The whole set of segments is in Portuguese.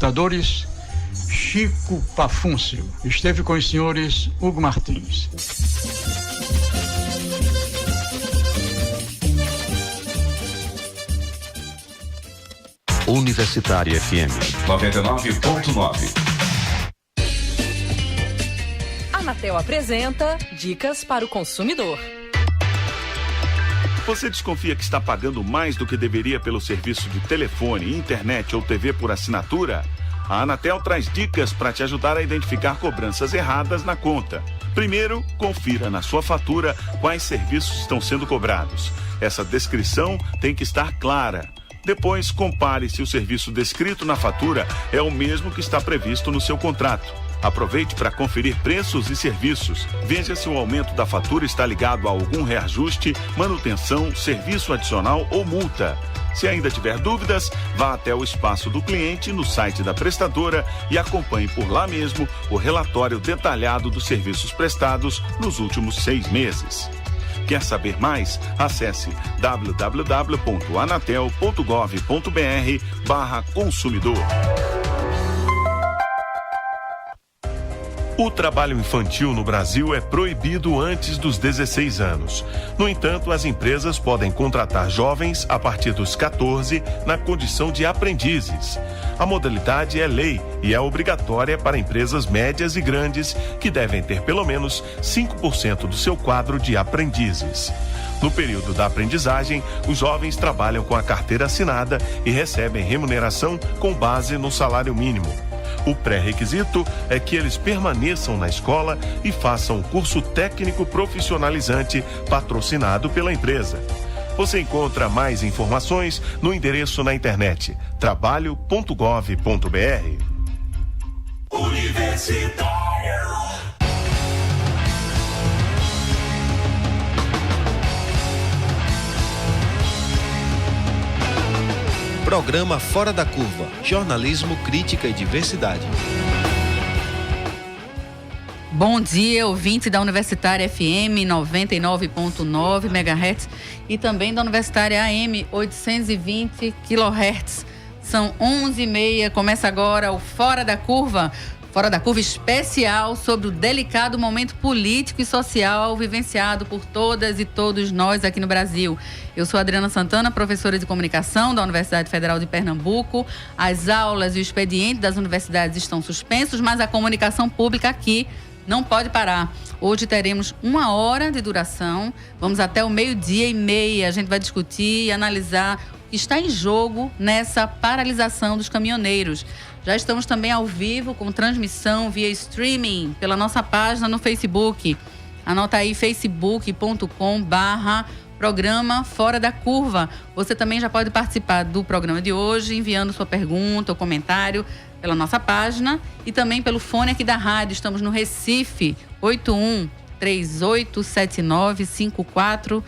computadores, Chico Pafúncio. Esteve com os senhores Hugo Martins. Universitária FM 99.9. Anatel apresenta Dicas para o Consumidor. Você desconfia que está pagando mais do que deveria pelo serviço de telefone, internet ou TV por assinatura? A Anatel traz dicas para te ajudar a identificar cobranças erradas na conta. Primeiro, confira na sua fatura quais serviços estão sendo cobrados. Essa descrição tem que estar clara. Depois, compare se o serviço descrito na fatura é o mesmo que está previsto no seu contrato. Aproveite para conferir preços e serviços. Veja se o aumento da fatura está ligado a algum reajuste, manutenção, serviço adicional ou multa. Se ainda tiver dúvidas, vá até o espaço do cliente no site da prestadora e acompanhe por lá mesmo o relatório detalhado dos serviços prestados nos últimos 6 meses. Quer saber mais? Acesse www.anatel.gov.br/consumidor. O trabalho infantil no Brasil é proibido antes dos 16 anos. No entanto, as empresas podem contratar jovens a partir dos 14 na condição de aprendizes. A modalidade é lei e é obrigatória para empresas médias e grandes que devem ter pelo menos 5% do seu quadro de aprendizes. No período da aprendizagem, os jovens trabalham com a carteira assinada e recebem remuneração com base no salário mínimo. O pré-requisito é que eles permaneçam na escola e façam um curso técnico profissionalizante patrocinado pela empresa. Você encontra mais informações no endereço na internet trabalho.gov.br. Universitário. Programa Fora da Curva, jornalismo, crítica e diversidade. Bom dia, ouvinte da Universitária FM 99.9 MHz e também da Universitária AM 820 kHz. São 11h30, começa agora o Fora da Curva especial sobre o delicado momento político e social vivenciado por todas e todos nós aqui no Brasil. Eu sou Adriana Santana, professora de comunicação da Universidade Federal de Pernambuco. As aulas e o expediente das universidades estão suspensos, mas a comunicação pública aqui não pode parar. Hoje teremos 1 hora de duração, vamos até o 12h30. A gente vai discutir e analisar o que está em jogo nessa paralisação dos caminhoneiros. Já estamos também ao vivo com transmissão via streaming pela nossa página no Facebook. Anota aí facebook.com/programa Fora da Curva. Você também já pode participar do programa de hoje enviando sua pergunta ou comentário pela nossa página e também pelo fone aqui da rádio. Estamos no Recife, 8138795454,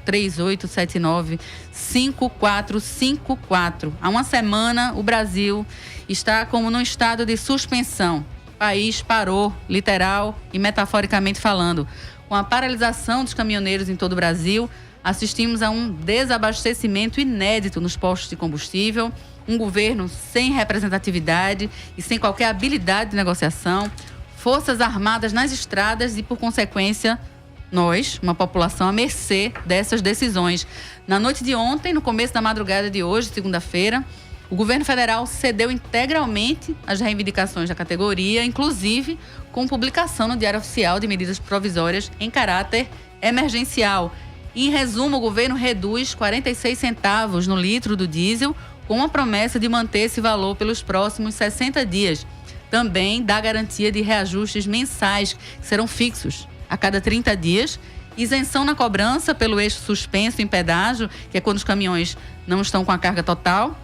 38795454. Há uma semana o Brasil está como num estado de suspensão. O país parou, literal e metaforicamente falando. Com a paralisação dos caminhoneiros em todo o Brasil, assistimos a um desabastecimento inédito nos postos de combustível, um governo sem representatividade e sem qualquer habilidade de negociação, forças armadas nas estradas e, por consequência, nós, uma população à mercê dessas decisões. Na noite de ontem, no começo da madrugada de hoje, segunda-feira, o governo federal cedeu integralmente às reivindicações da categoria, inclusive com publicação no Diário Oficial de medidas provisórias em caráter emergencial. Em resumo, o governo reduz 46 centavos no litro do diesel, com a promessa de manter esse valor pelos próximos 60 dias. Também dá garantia de reajustes mensais, que serão fixos a cada 30 dias, isenção na cobrança pelo eixo suspenso em pedágio, que é quando os caminhões não estão com a carga total.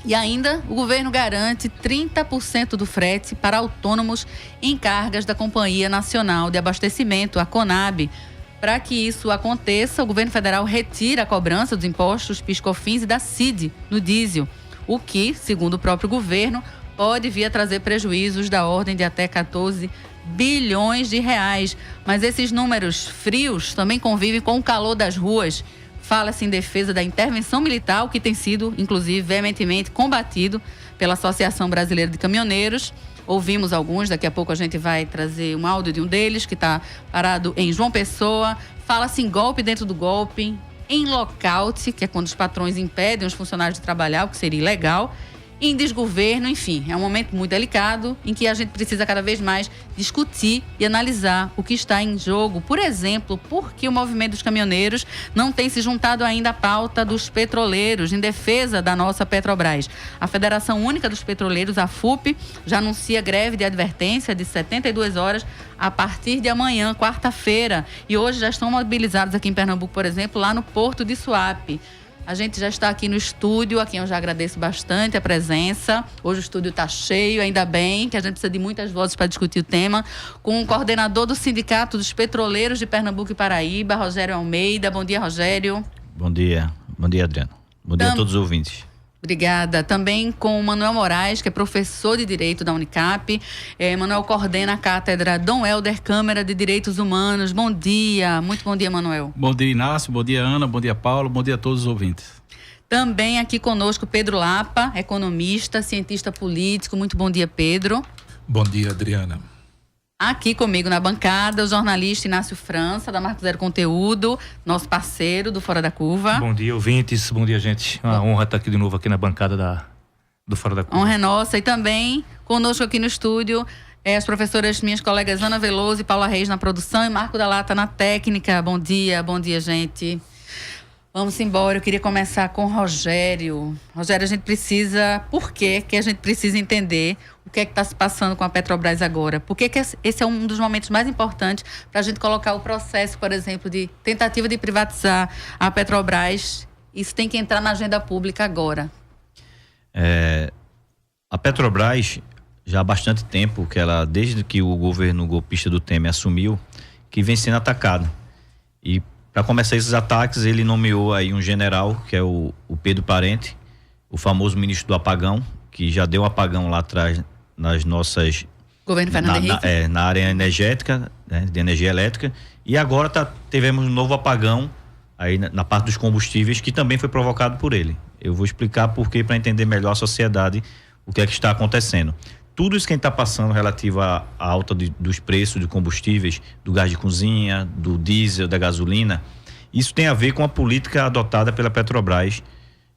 E ainda o governo garante 30% do frete para autônomos em cargas da Companhia Nacional de Abastecimento, a CONAB. Para que isso aconteça, o governo federal retira a cobrança dos impostos PIS/COFINS e da CID no diesel, o que, segundo o próprio governo, pode vir a trazer prejuízos da ordem de até 14 bilhões de reais. Mas esses números frios também convivem com o calor das ruas. Fala-se em defesa da intervenção militar, o que tem sido, inclusive, veementemente combatido pela Associação Brasileira de Caminhoneiros. Ouvimos alguns, daqui a pouco a gente vai trazer um áudio de um deles que está parado em João Pessoa. Fala-se em golpe dentro do golpe, em lockout, que é quando os patrões impedem os funcionários de trabalhar, o que seria ilegal, em desgoverno, enfim. É um momento muito delicado em que a gente precisa cada vez mais discutir e analisar o que está em jogo. Por exemplo, por que o movimento dos caminhoneiros não tem se juntado ainda à pauta dos petroleiros em defesa da nossa Petrobras? A Federação Única dos Petroleiros, a FUP, já anuncia greve de advertência de 72 horas a partir de amanhã, quarta-feira. E hoje já estão mobilizados aqui em Pernambuco, por exemplo, lá no Porto de Suape. A gente já está aqui no estúdio, a quem eu já agradeço bastante a presença. Hoje o estúdio está cheio, ainda bem, que a gente precisa de muitas vozes para discutir o tema. Com o coordenador do Sindicato dos Petroleiros de Pernambuco e Paraíba, Rogério Almeida. Bom dia, Rogério. Bom dia, Adriano. Bom dia a todos os ouvintes. Obrigada. Também com o Manuel Moraes, que é professor de Direito da Unicap. Manuel coordena a cátedra Dom Helder Câmara de Direitos Humanos. Bom dia. Muito bom dia, Manuel. Bom dia, Inácio. Bom dia, Ana. Bom dia, Paulo. Bom dia a todos os ouvintes. Também aqui conosco Pedro Lapa, economista, cientista político. Muito bom dia, Pedro. Bom dia, Adriana. Aqui comigo na bancada, o jornalista Inácio França, da Marco Zero Conteúdo, nosso parceiro do Fora da Curva. Bom dia, ouvintes. Bom dia, gente. Uma honra estar aqui de novo aqui na bancada do Fora da Curva. Honra é nossa. E também conosco aqui no estúdio, as professoras, minhas colegas Ana Veloso e Paula Reis na produção e Marco da Lata na técnica. Bom dia, gente. Vamos embora. Eu queria começar com o Rogério. Rogério, a gente precisa... Por que a gente precisa entender o que é que está se passando com a Petrobras agora? Por que esse é um dos momentos mais importantes para a gente colocar o processo, por exemplo, de tentativa de privatizar a Petrobras? Isso tem que entrar na agenda pública agora. A Petrobras, já há bastante tempo, desde que o governo golpista do Temer assumiu, que vem sendo atacada. E para começar esses ataques, ele nomeou aí um general, que é o Pedro Parente, o famoso ministro do apagão, que já deu um apagão lá atrás nas nossas... Governo Fernando Henrique? Na área energética, né, de energia elétrica. E agora tivemos um novo apagão aí na parte dos combustíveis, que também foi provocado por ele. Eu vou explicar por quê, para entender melhor a sociedade, o que é que está acontecendo. Tudo isso que a gente está passando relativo à alta dos preços de combustíveis, do gás de cozinha, do diesel, da gasolina, isso tem a ver com a política adotada pela Petrobras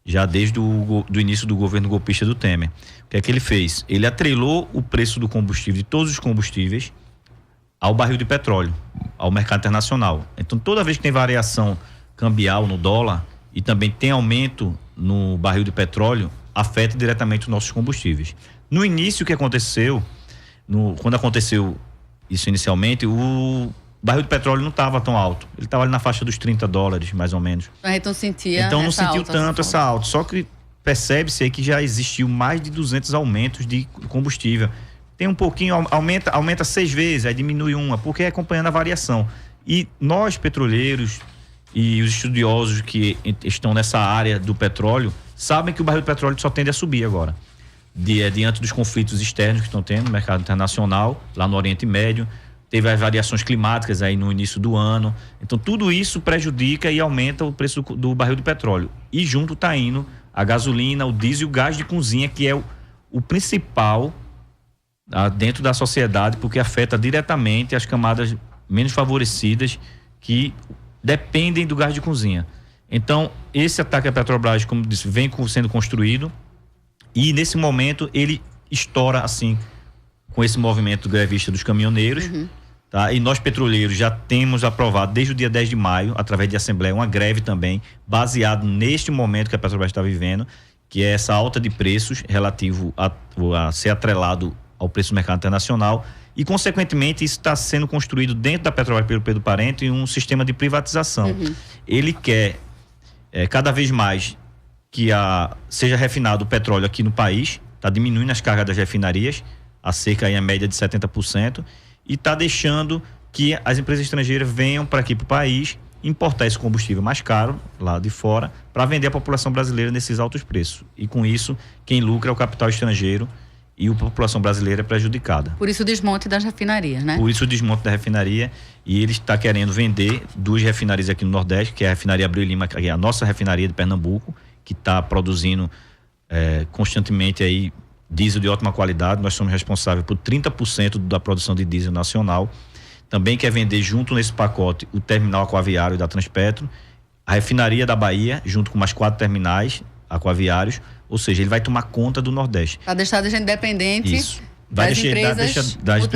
já desde o início do governo golpista do Temer. O que é que ele fez? Ele atrelou o preço do combustível, de todos os combustíveis, ao barril de petróleo, ao mercado internacional. Então, toda vez que tem variação cambial no dólar e também tem aumento no barril de petróleo, afeta diretamente os nossos combustíveis. No início, o que aconteceu, quando aconteceu isso inicialmente, o barril de petróleo não estava tão alto. Ele estava ali na faixa dos $30, mais ou menos. Então não sentiu tanto essa alta. Só que percebe-se aí que já existiu mais de 200 aumentos de combustível. Tem um pouquinho, aumenta 6 vezes, aí diminui uma, porque é acompanhando a variação. E nós, petroleiros e os estudiosos que estão nessa área do petróleo, sabem que o barril de petróleo só tende a subir agora. Diante dos conflitos externos que estão tendo no mercado internacional, lá no Oriente Médio, teve as variações climáticas aí no início do ano. Então, tudo isso prejudica e aumenta o preço do barril de petróleo. E junto está indo a gasolina, o diesel e o gás de cozinha, que é o principal dentro da sociedade, porque afeta diretamente as camadas menos favorecidas que dependem do gás de cozinha. Então, esse ataque à Petrobras, como disse, vem sendo construído. E nesse momento ele estoura assim com esse movimento grevista dos caminhoneiros, tá? E nós petroleiros já temos aprovado desde o dia 10 de maio, através de assembleia, uma greve também, baseado neste momento que a Petrobras está vivendo, que é essa alta de preços relativo a ser atrelado ao preço do mercado internacional e, consequentemente, isso está sendo construído dentro da Petrobras pelo Pedro Parente em um sistema de privatização. Ele quer cada vez mais que seja refinado o petróleo aqui no país, está diminuindo as cargas das refinarias, a cerca aí a média de 70%, e está deixando que as empresas estrangeiras venham para aqui para o país importar esse combustível mais caro, lá de fora, para vender à população brasileira nesses altos preços. E com isso, quem lucra é o capital estrangeiro e a população brasileira é prejudicada. Por isso o desmonte das refinarias, né? Por isso o desmonte da refinaria, e ele está querendo vender 2 refinarias aqui no Nordeste, que é a refinaria Abreu Lima, que é a nossa refinaria de Pernambuco, que está produzindo constantemente aí diesel de ótima qualidade. Nós somos responsáveis por 30% da produção de diesel nacional. Também quer vender junto nesse pacote o terminal aquaviário da Transpetro, a refinaria da Bahia, junto com mais 4 terminais aquaviários, ou seja, ele vai tomar conta do Nordeste. Para deixar a gente dependente. Isso. Das empresas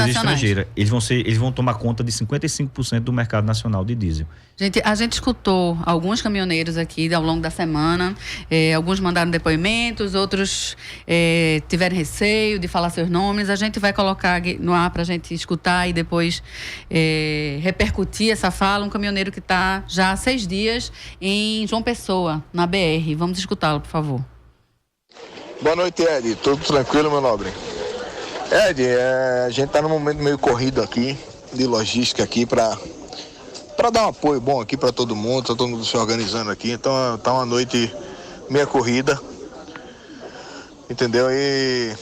estrangeiras. Eles vão tomar conta de 55% do mercado nacional de diesel. A gente escutou alguns caminhoneiros aqui ao longo da semana, alguns mandaram depoimentos, outros tiveram receio de falar seus nomes. A gente vai colocar no ar para a gente escutar e depois repercutir essa fala. Um caminhoneiro que está já há 6 dias em João Pessoa, na BR. Vamos escutá-lo, por favor. Boa noite, Ed. Tudo tranquilo, meu nobre? Ed, a gente tá num momento meio corrido aqui, de logística aqui, para dar um apoio bom aqui para todo mundo se organizando aqui, então tá uma noite meio corrida, entendeu? E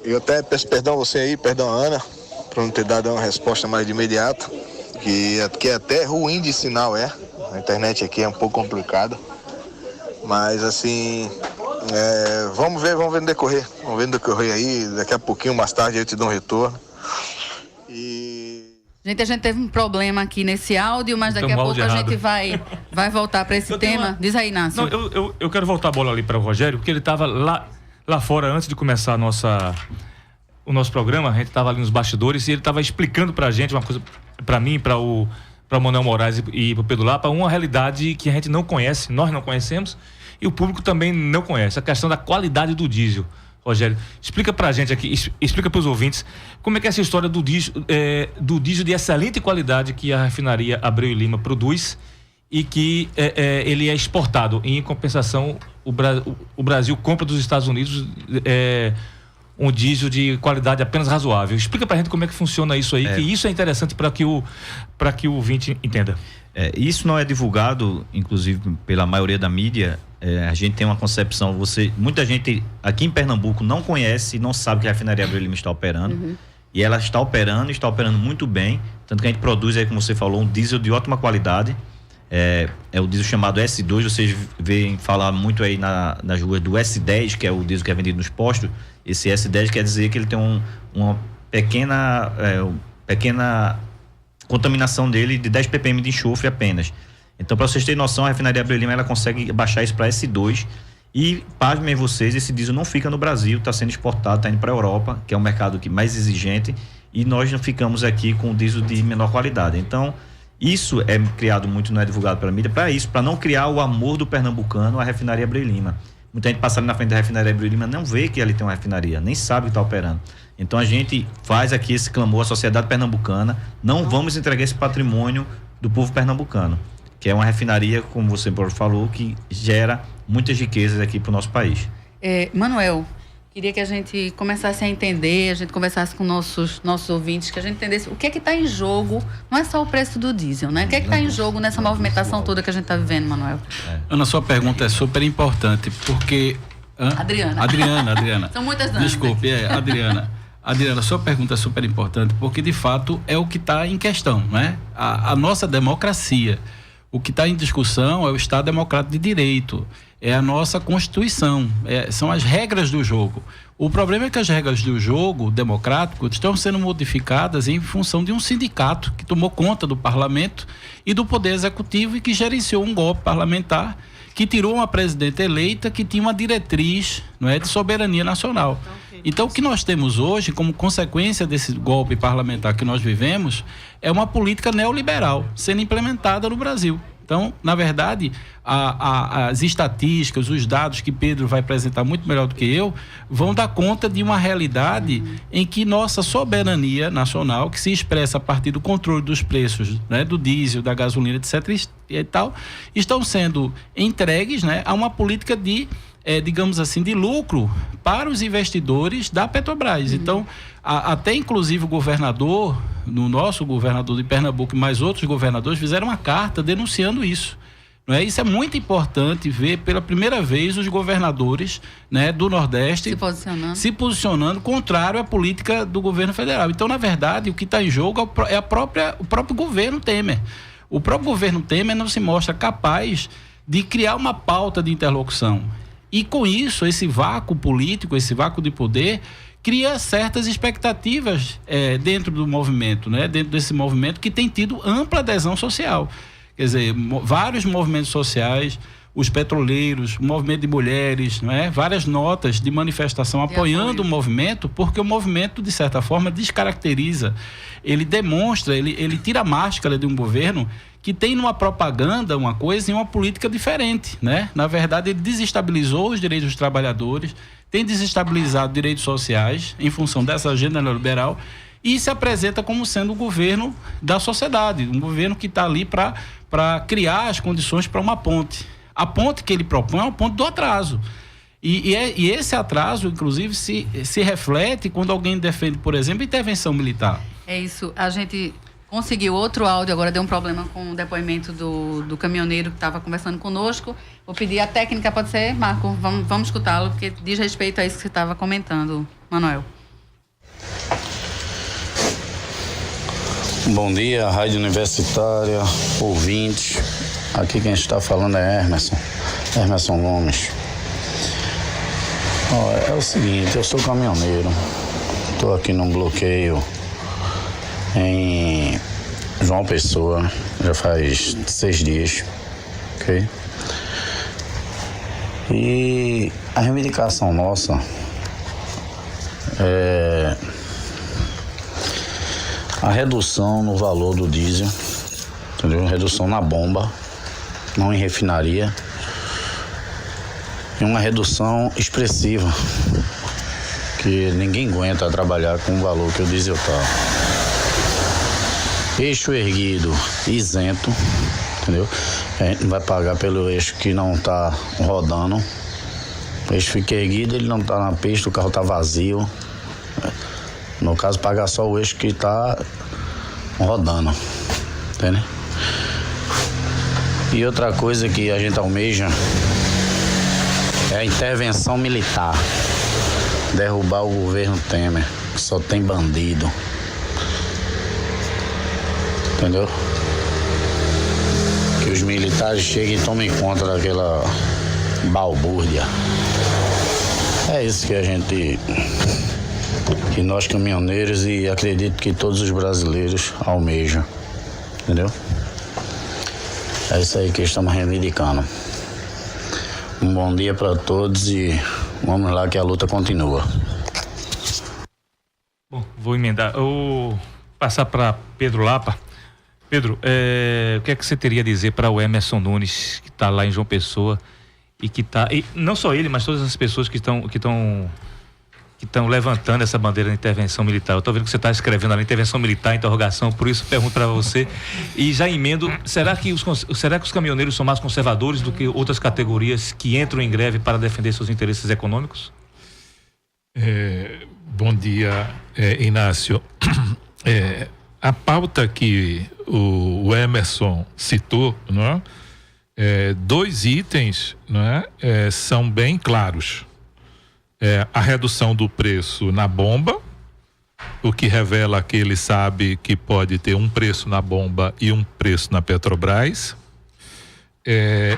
eu até peço perdão a você aí, perdão a Ana, por não ter dado uma resposta mais de imediato, que é até ruim de sinal, a internet aqui é um pouco complicada, mas assim... vamos ver no decorrer. Vamos ver no decorrer aí. Daqui a pouquinho, mais tarde, eu te dou um retorno. Gente, a gente teve um problema aqui nesse áudio, mas daqui a pouco a gente vai voltar para esse tema. Diz aí, Inácio. Não, eu quero voltar a bola ali para o Rogério, porque ele estava lá fora antes de começar o nosso programa. A gente estava ali nos bastidores e ele estava explicando para a gente uma coisa, para mim, para o Manuel Moraes e para o Pedro Lapa, uma realidade que a gente não conhece, nós não conhecemos. E o público também não conhece, a questão da qualidade do diesel. Rogério, explica pra gente aqui, explica pros ouvintes, como é que é essa história do diesel de excelente qualidade que a refinaria Abreu e Lima produz e que ele é exportado. E, em compensação, o Brasil compra dos Estados Unidos um diesel de qualidade apenas razoável. Explica pra gente como é que funciona isso aí, que isso é interessante para que o ouvinte entenda. Isso não é divulgado, inclusive, pela maioria da mídia. A gente tem uma concepção, muita gente aqui em Pernambuco não conhece, não sabe que a refinaria Abreu e Lima está operando, e ela está operando muito bem, tanto que a gente produz aí, como você falou, um diesel de ótima qualidade, é o diesel chamado S2, vocês veem falar muito aí nas ruas do S10, que é o diesel que é vendido nos postos. Esse S10 quer dizer que ele tem uma pequena contaminação dele de 10 ppm de enxofre apenas. Então, para vocês terem noção, a refinaria Abreu e Lima, ela consegue baixar isso para S2 e, pasmem vocês, esse diesel não fica no Brasil, está sendo exportado, está indo para a Europa, que é um mercado mais exigente, e nós não ficamos aqui com diesel de menor qualidade. Então, isso é criado muito, não é divulgado pela mídia, para não criar o amor do pernambucano à refinaria Abreu e Lima. Muita gente passa ali na frente da refinaria Abreu e Lima, não vê que ali tem uma refinaria, nem sabe que está operando. Então, a gente faz aqui esse clamor à sociedade pernambucana, não vamos entregar esse patrimônio do povo pernambucano, que é uma refinaria, como você falou, que gera muitas riquezas aqui para o nosso país. Manuel, queria que a gente começasse a entender, a gente conversasse com nossos ouvintes, que a gente entendesse o que é que está em jogo, não é só o preço do diesel, né? O que é que está em jogo nessa movimentação toda que a gente está vivendo, Manuel? Ana, sua pergunta é super importante, porque... Adriana. São muitas danas. Desculpe, Adriana. Adriana, sua pergunta é super importante, porque de fato é o que está em questão, né? A nossa democracia. O que está em discussão é o Estado Democrático de Direito, é a nossa Constituição, são as regras do jogo. O problema é que as regras do jogo democrático estão sendo modificadas em função de um sindicato que tomou conta do parlamento e do poder executivo e que gerenciou um golpe parlamentar que tirou uma presidenta eleita que tinha uma diretriz, não é, de soberania nacional. Então, o que nós temos hoje, como consequência desse golpe parlamentar que nós vivemos, é uma política neoliberal sendo implementada no Brasil. Então, na verdade, as estatísticas, os dados que Pedro vai apresentar muito melhor do que eu, vão dar conta de uma realidade em que nossa soberania nacional, que se expressa a partir do controle dos preços, né, do diesel, da gasolina, etc. e tal, estão sendo entregues, né, a uma política de digamos assim, de lucro para os investidores da Petrobras. Então, até inclusive o governador, no nosso governador de Pernambuco e mais outros governadores fizeram uma carta denunciando isso. Não é? Isso é muito importante ver pela primeira vez os governadores, né, do Nordeste se posicionando contrário à política do governo federal. Então, na verdade, o que está em jogo é o próprio governo Temer. O próprio governo Temer não se mostra capaz de criar uma pauta de interlocução. E com isso, esse vácuo político, esse vácuo de poder, cria certas expectativas dentro do movimento, né? Dentro desse movimento que tem tido ampla adesão social. Quer dizer, vários movimentos sociais, os petroleiros, o movimento de mulheres, não é? Várias notas de manifestação apoiando o movimento, porque o movimento, de certa forma, descaracteriza, ele demonstra, ele tira a máscara de um governo que tem numa propaganda uma coisa e uma política diferente, né? Na verdade, ele desestabilizou os direitos dos trabalhadores, tem desestabilizado direitos sociais em função dessa agenda neoliberal e se apresenta como sendo o governo da sociedade, um governo que está ali para criar as condições para uma ponte. A ponte que ele propõe é uma ponte do atraso. E esse atraso, inclusive, se reflete quando alguém defende, por exemplo, intervenção militar. É isso. A gente conseguiu outro áudio, agora deu um problema com o depoimento do caminhoneiro que estava conversando conosco. Vou pedir a técnica, pode ser, Marco? Vamos escutá-lo, porque diz respeito a isso que você estava comentando, Manuel. Bom dia, Rádio Universitária, ouvintes. Aqui quem está falando é Emerson Gomes. É o seguinte, eu sou caminhoneiro, estou aqui num bloqueio em João Pessoa, já faz 6 dias, ok? E a reivindicação nossa é a redução no valor do diesel, entendeu? Redução na bomba, não em refinaria, e uma redução expressiva, que ninguém aguenta trabalhar com o valor que o diesel está. Eixo erguido, isento, entendeu? A gente não vai pagar pelo eixo que não está rodando. O eixo fica erguido, ele não está na pista, o carro está vazio. No caso, pagar só o eixo que está rodando, entende? E outra coisa que a gente almeja é a intervenção militar. Derrubar o governo Temer, que só tem bandido. Entendeu? Que os militares cheguem e tomem conta daquela balbúrdia. É isso que a gente, que nós caminhoneiros e acredito que todos os brasileiros almejam. Entendeu? É isso aí que estamos reivindicando. Um bom dia para todos e vamos lá que a luta continua. Bom, vou emendar. Vou passar para Pedro Lapa. Pedro, o que é que você teria a dizer para o Emerson Nunes, que está lá em João Pessoa e que está, e não só ele, mas todas as pessoas que estão levantando essa bandeira de intervenção militar? Eu estou vendo que você está escrevendo ali intervenção militar, interrogação, por isso pergunto para você e já emendo, será que os caminhoneiros são mais conservadores do que outras categorias que entram em greve para defender seus interesses econômicos? Bom dia, Inácio. A pauta que o Emerson citou, não é? 2 itens, não é? São bem claros. A redução do preço na bomba, o que revela que ele sabe que pode ter um preço na bomba e um preço na Petrobras,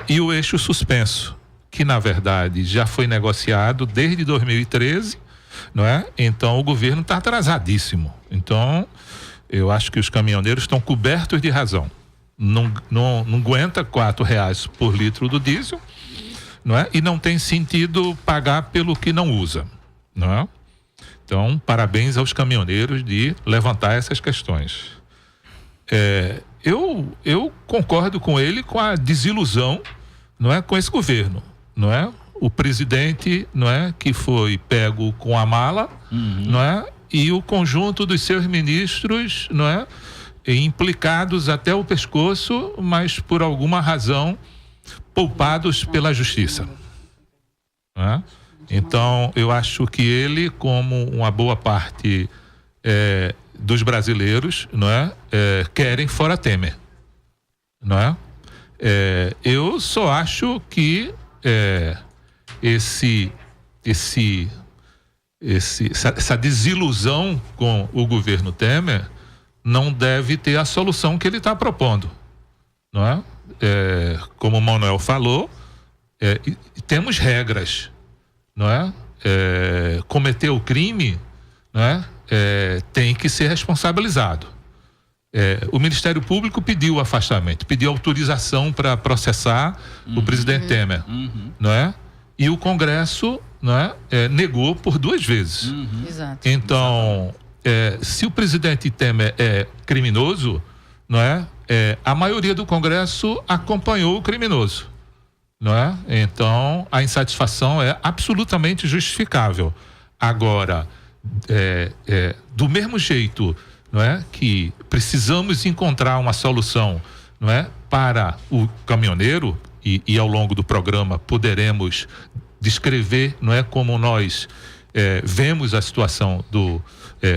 e o eixo suspenso, que na verdade já foi negociado desde 2013, não é? Então o governo está atrasadíssimo. Então eu acho que os caminhoneiros estão cobertos de razão. Não aguenta R$4 por litro do diesel, não é? E não tem sentido pagar pelo que não usa, não é? Então, parabéns aos caminhoneiros de levantar essas questões. Eu concordo com ele com a desilusão, não é, com esse governo, não é? O presidente, não é, que foi pego com a mala, não é? E o conjunto dos seus ministros, não é, implicados até o pescoço, mas por alguma razão poupados pela justiça, não é? Então eu acho que ele, como uma boa parte dos brasileiros, não é, querem fora Temer, não é? Eu só acho que essa desilusão com o governo Temer não deve ter a solução que ele está propondo, não é? Como o Manuel falou, temos regras, não é? Cometeu o crime, não é? Tem que ser responsabilizado. O Ministério Público pediu o afastamento, pediu autorização para processar o presidente Temer, não é? E o Congresso, não é? Negou por 2 vezes. Exato. Então, se o presidente Temer é criminoso, não é? A maioria do Congresso acompanhou o criminoso, não é? Então, a insatisfação é absolutamente justificável. Agora, do mesmo jeito, não é, que precisamos encontrar uma solução, não é, para o caminhoneiro, e ao longo do programa poderemos descrever, não é, como nós vemos a situação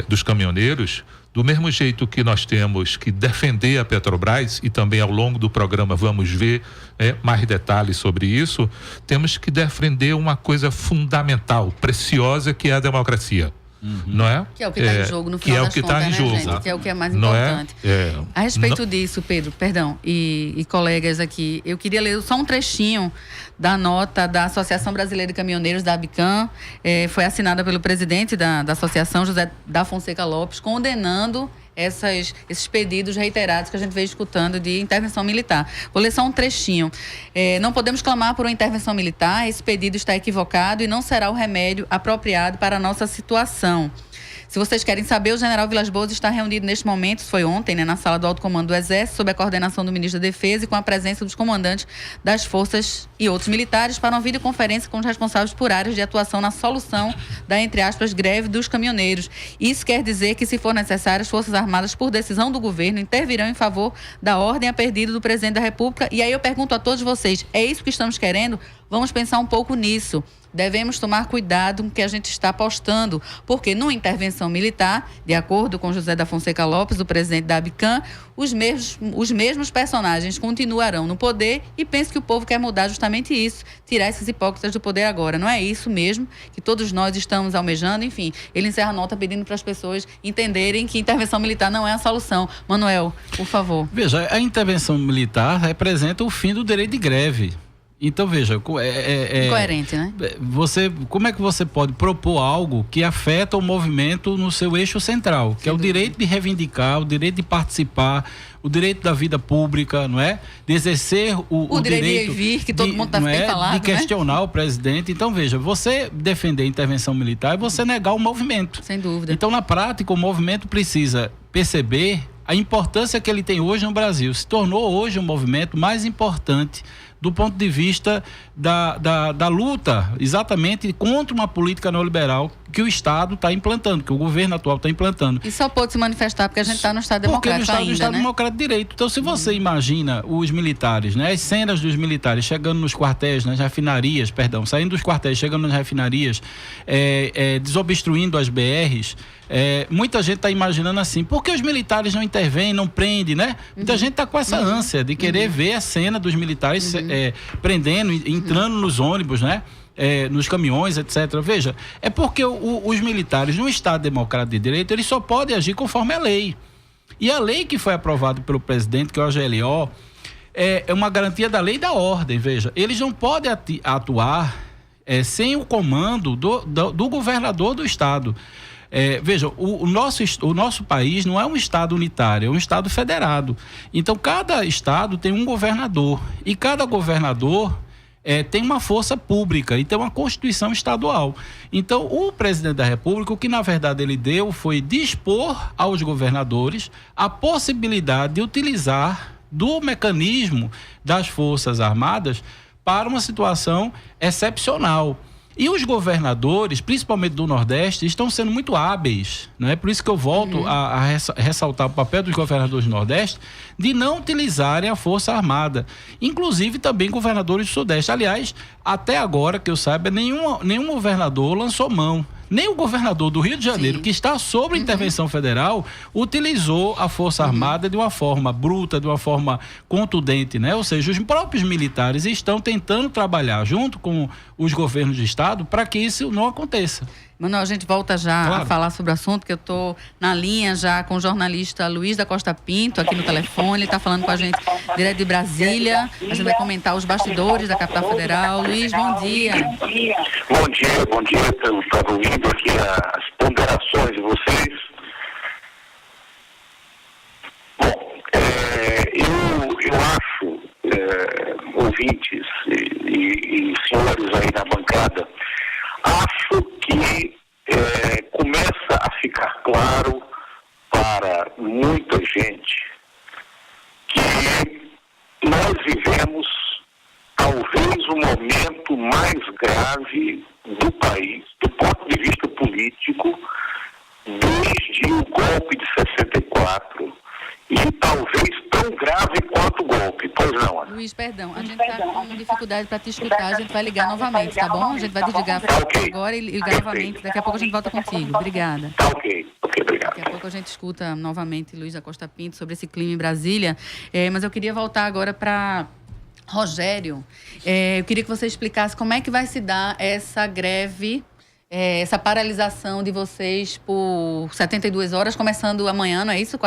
dos caminhoneiros. Do mesmo jeito que nós temos que defender a Petrobras, e também ao longo do programa vamos ver mais detalhes sobre isso, temos que defender uma coisa fundamental, preciosa, que é a democracia. Não é? Que é o que está em jogo no final das contas, né, gente? Que é o que é mais importante. A respeito disso, Pedro, perdão, e colegas aqui, eu queria ler só um trechinho da nota da Associação Brasileira de Caminhoneiros, da ABICAM, foi assinada pelo presidente da Associação, José da Fonseca Lopes, condenando esses pedidos reiterados que a gente veio escutando de intervenção militar. Vou ler só um trechinho. Não podemos clamar por uma intervenção militar, esse pedido está equivocado e não será o remédio apropriado para a nossa situação. Se vocês querem saber, o general Vilas Boas está reunido neste momento, foi ontem, né, na sala do Alto Comando do Exército, sob a coordenação do ministro da Defesa e com a presença dos comandantes das forças e outros militares para uma videoconferência com os responsáveis por áreas de atuação na solução da, entre aspas, greve dos caminhoneiros. Isso quer dizer que, se for necessário, as Forças Armadas, por decisão do governo, intervirão em favor da ordem a pedido do presidente da República. E aí eu pergunto a todos vocês, é isso que estamos querendo? Vamos pensar um pouco nisso. Devemos tomar cuidado com o que a gente está apostando, porque numa intervenção militar, de acordo com José da Fonseca Lopes, o presidente da ABICAM, os mesmos personagens continuarão no poder, e penso que o povo quer mudar justamente isso, tirar esses hipócritas do poder agora. Não é isso mesmo que todos nós estamos almejando? Enfim, ele encerra a nota pedindo para as pessoas entenderem que intervenção militar não é a solução. Manuel, por favor. Veja, a intervenção militar representa o fim do direito de greve. Então, veja, incoerente, né? Como é que você pode propor algo que afeta o movimento no seu eixo central, que é o direito de reivindicar, o direito de participar, o direito da vida pública, não é? De exercer o direito de ir vir, que todo mundo tem falado, de questionar, né, o presidente. Então, veja, você defender a intervenção militar é você negar o movimento. Sem dúvida. Então, na prática, o movimento precisa perceber a importância que ele tem hoje no Brasil. Se tornou hoje o movimento mais importante do ponto de vista da luta exatamente contra uma política neoliberal que o Estado está implantando, que o governo atual está implantando. E só pode se manifestar porque a gente está no Estado Democrático ainda, no Estado Democrático de Direito. Então, se você imagina os militares, né, as cenas dos militares chegando nos quartéis, nas refinarias, saindo dos quartéis, chegando nas refinarias, desobstruindo as BRs, muita gente está imaginando assim, por que os militares não intervêm, não prendem, né? Muita gente está com essa ânsia de querer ver a cena dos militares prendendo, entrando nos ônibus, né? Nos caminhões, etc. Veja, é porque os militares no Estado Democrático de Direito, eles só podem agir conforme a lei. E a lei que foi aprovada pelo presidente, que é o GLO, é uma garantia da lei e da ordem. Veja, eles não podem atuar sem o comando do governador do Estado. Veja, o nosso país não é um Estado unitário, é um Estado federado. Então, cada Estado tem um governador, e cada governador tem uma força pública e tem uma Constituição estadual. Então, o presidente da República, o que na verdade ele deu foi dispor aos governadores a possibilidade de utilizar do mecanismo das Forças Armadas para uma situação excepcional. E os governadores, principalmente do Nordeste, estão sendo muito hábeis, né? Por isso que eu volto a ressaltar o papel dos governadores do Nordeste de não utilizarem a Força Armada. Inclusive também governadores do Sudeste. Aliás, até agora, que eu saiba, nenhum governador lançou mão. Nem o governador do Rio de Janeiro, que está sob intervenção federal, utilizou a Força Armada de uma forma bruta, de uma forma contundente, né? Ou seja, os próprios militares estão tentando trabalhar junto com os governos de Estado para que isso não aconteça. Manuel, a gente volta já Claro. a falar sobre o assunto, que eu estou na linha já com o jornalista Luiz da Costa Pinto, aqui no telefone. Ele está falando com a gente direto de Brasília. A gente vai comentar os bastidores da capital federal. Luiz, bom dia. Bom dia. Eu estava ouvindo aqui as ponderações de vocês. Bom, eu acho, ouvintes e senhores aí na bancada, acho que começa a ficar claro para muita gente que nós vivemos talvez o momento mais grave do país, do ponto de vista político, desde o golpe de 64, e talvez tão grave quanto o golpe. Pois não, Ana? Luiz, perdão, a gente está com dificuldade para te escutar, a gente vai ligar novamente, tá bom? A gente vai desligar agora e ligar novamente. Daqui a pouco a gente volta contigo. Obrigada. Tá ok, obrigado. Daqui a pouco a gente escuta novamente Luiz da Costa Pinto sobre esse clima em Brasília. Mas eu queria voltar agora para Rogério. Eu queria que você explicasse como é que vai se dar essa greve, essa paralisação de vocês por 72 horas, começando amanhã, não é isso?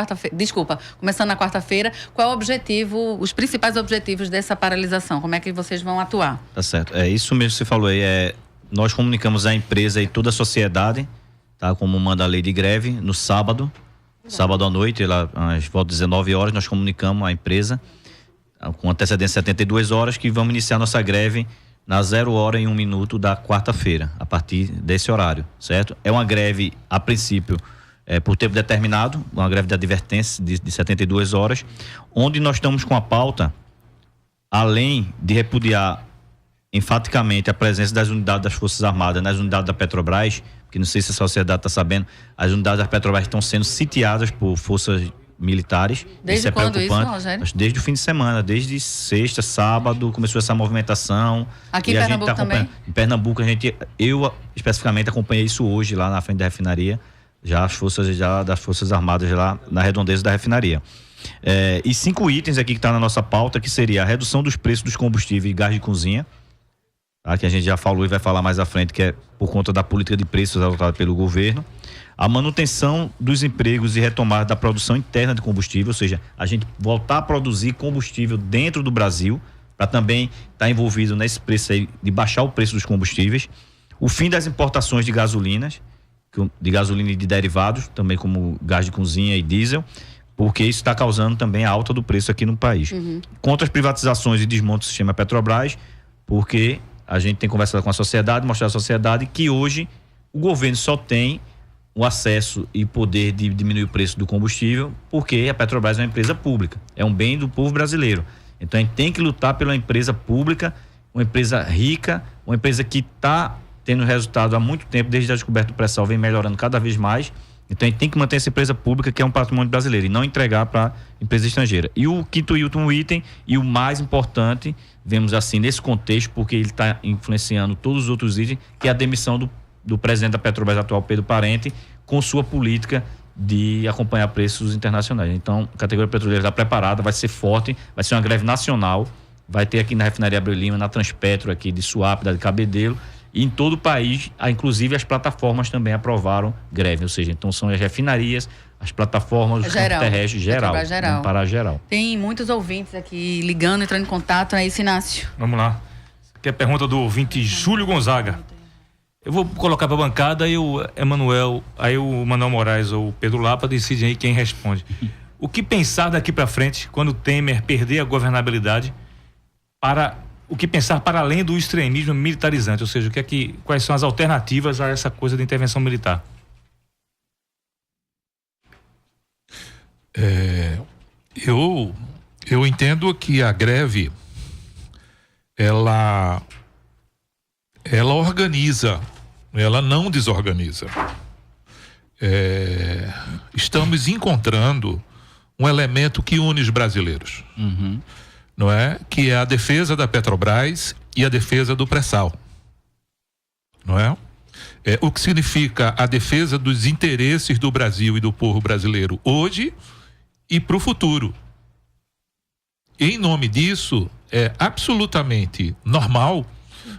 Começando na quarta-feira. Qual é o objetivo, os principais objetivos dessa paralisação? Como é que vocês vão atuar? Tá certo. É isso mesmo que você falou aí. Nós comunicamos à empresa e toda a sociedade, tá? Como manda a lei de greve, no sábado à noite, lá às volta de 19 horas, nós comunicamos à empresa, com antecedência de 72 horas, que vamos iniciar nossa greve na 0 hora e 1 minuto da quarta-feira, a partir desse horário, certo? É uma greve, a princípio, por tempo determinado, uma greve de advertência de 72 horas, onde nós estamos com a pauta, além de repudiar enfaticamente a presença das unidades das Forças Armadas nas unidades da Petrobras, que não sei se a sociedade está sabendo, as unidades da Petrobras estão sendo sitiadas por forças militares. Desde isso quando preocupante. isso, Rogério? Desde o fim de semana, desde sexta, sábado, começou essa movimentação. Aqui em Pernambuco também? Em Pernambuco, eu especificamente acompanhei isso hoje lá na frente da refinaria, das Forças Armadas lá na redondeza da refinaria. E 5 itens aqui que está na nossa pauta, que seria a redução dos preços dos combustíveis e gás de cozinha, tá? Que a gente já falou e vai falar mais à frente, que é por conta da política de preços adotada pelo governo. A manutenção dos empregos e retomada da produção interna de combustível, ou seja, a gente voltar a produzir combustível dentro do Brasil, para também estar envolvido nesse preço aí, de baixar o preço dos combustíveis. O fim das importações de gasolinas, de gasolina e de derivados, também como gás de cozinha e diesel, porque isso está causando também a alta do preço aqui no país. Contra as privatizações e desmonte do sistema Petrobras, porque a gente tem conversado com a sociedade, mostrar à sociedade que hoje o governo só tem o acesso e poder de diminuir o preço do combustível, porque a Petrobras é uma empresa pública, é um bem do povo brasileiro. Então a gente tem que lutar pela empresa pública, uma empresa rica, uma empresa que está tendo resultado há muito tempo, desde a descoberta do pré-sal, vem melhorando cada vez mais. Então a gente tem que manter essa empresa pública, que é um patrimônio brasileiro, e não entregar para empresa estrangeira. E o quinto e último item, e o mais importante, vemos assim nesse contexto, porque ele está influenciando todos os outros itens, que é a demissão do presidente da Petrobras atual, Pedro Parente, com sua política de acompanhar preços internacionais. Então, a categoria petroleira está preparada, vai ser forte, vai ser uma greve nacional, vai ter aqui na refinaria Abreu Lima, na Transpetro aqui de Suape, da de Cabedelo, e em todo o país, inclusive as plataformas também aprovaram greve, ou seja, então são as refinarias, as plataformas, os campos terrestres, geral. Para geral. Tem muitos ouvintes aqui ligando, entrando em contato, é isso, Inácio? Vamos lá. Aqui é a pergunta do ouvinte Júlio Gonzaga. Eu vou colocar para a bancada e o Manuel Moraes ou o Pedro Lapa decidem aí quem responde. O que pensar daqui para frente, quando Temer perder a governabilidade, o que pensar para além do extremismo militarizante, ou seja, quais são as alternativas a essa coisa de intervenção militar? Eu entendo que a greve ela organiza, ela não desorganiza. Estamos encontrando um elemento que une os brasileiros, não é? Que é a defesa da Petrobras e a defesa do pré-sal, não é? O que significa a defesa dos interesses do Brasil e do povo brasileiro hoje e para o futuro. Em nome disso, é absolutamente normal,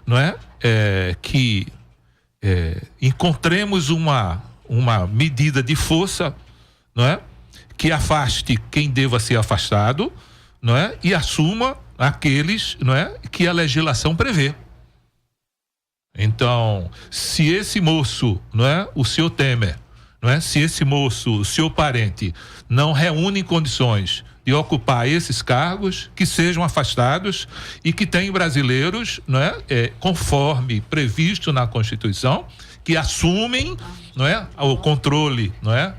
não é? Que encontremos uma medida de força, não é? Que afaste quem deva ser afastado, não é? E assuma aqueles, não é? Que a legislação prevê. Então, se esse moço, não é? O senhor Temer, não é? Se esse moço, o seu parente, não reúne condições de ocupar esses cargos, que sejam afastados e que tenham brasileiros, não é? Conforme previsto na Constituição, que assumem, não é? O controle, não é?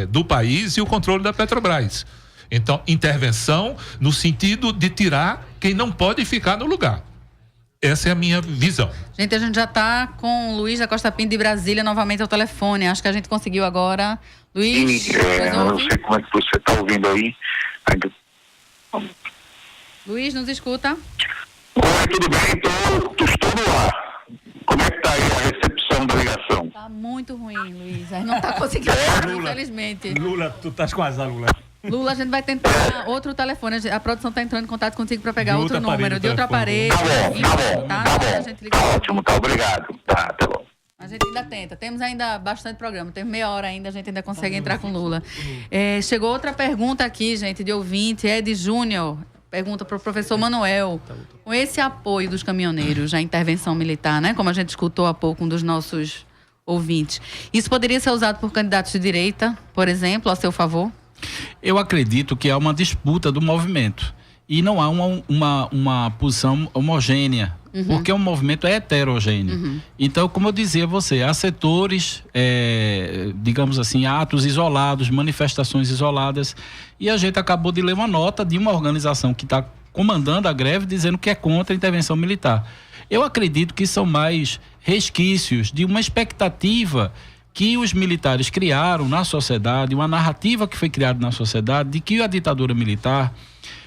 Do país e o controle da Petrobras. Então, intervenção no sentido de tirar quem não pode ficar no lugar. Essa é a minha visão. Gente, a gente já está com o Luiz da Costa Pinto de Brasília novamente ao telefone. Acho que a gente conseguiu agora. Luiz, eu não sei como é que você está ouvindo aí. Luiz, nos escuta? Oi, tudo bem? Estou no ar. Como é que está aí a recepção da ligação? Está muito ruim, Luiz. A gente não está conseguindo, infelizmente. Lula, tu estás com azar, Lula. Lula, a gente vai tentar outro telefone. A produção está entrando em contato contigo para pegar outro número, de outro aparelho. Tá bom. Ótimo, tá, obrigado. Tá, até logo. A gente ainda tenta. Temos ainda bastante programa. Tem meia hora ainda, a gente ainda consegue entrar com Lula. Chegou outra pergunta aqui, gente, de ouvinte. Ed Júnior. Pergunta para o professor Manuel. Com esse apoio dos caminhoneiros à intervenção militar, né? Como a gente escutou há pouco um dos nossos ouvintes. Isso poderia ser usado por candidatos de direita, por exemplo, a seu favor? Eu acredito que há uma disputa do movimento e não há uma posição homogênea, porque o movimento é heterogêneo. Então, como eu dizia a você, há setores, digamos assim, atos isolados, manifestações isoladas, e a gente acabou de ler uma nota de uma organização que está comandando a greve dizendo que é contra a intervenção militar. Eu acredito que são mais resquícios de uma expectativa que os militares criaram na sociedade, uma narrativa que foi criada na sociedade de que a ditadura militar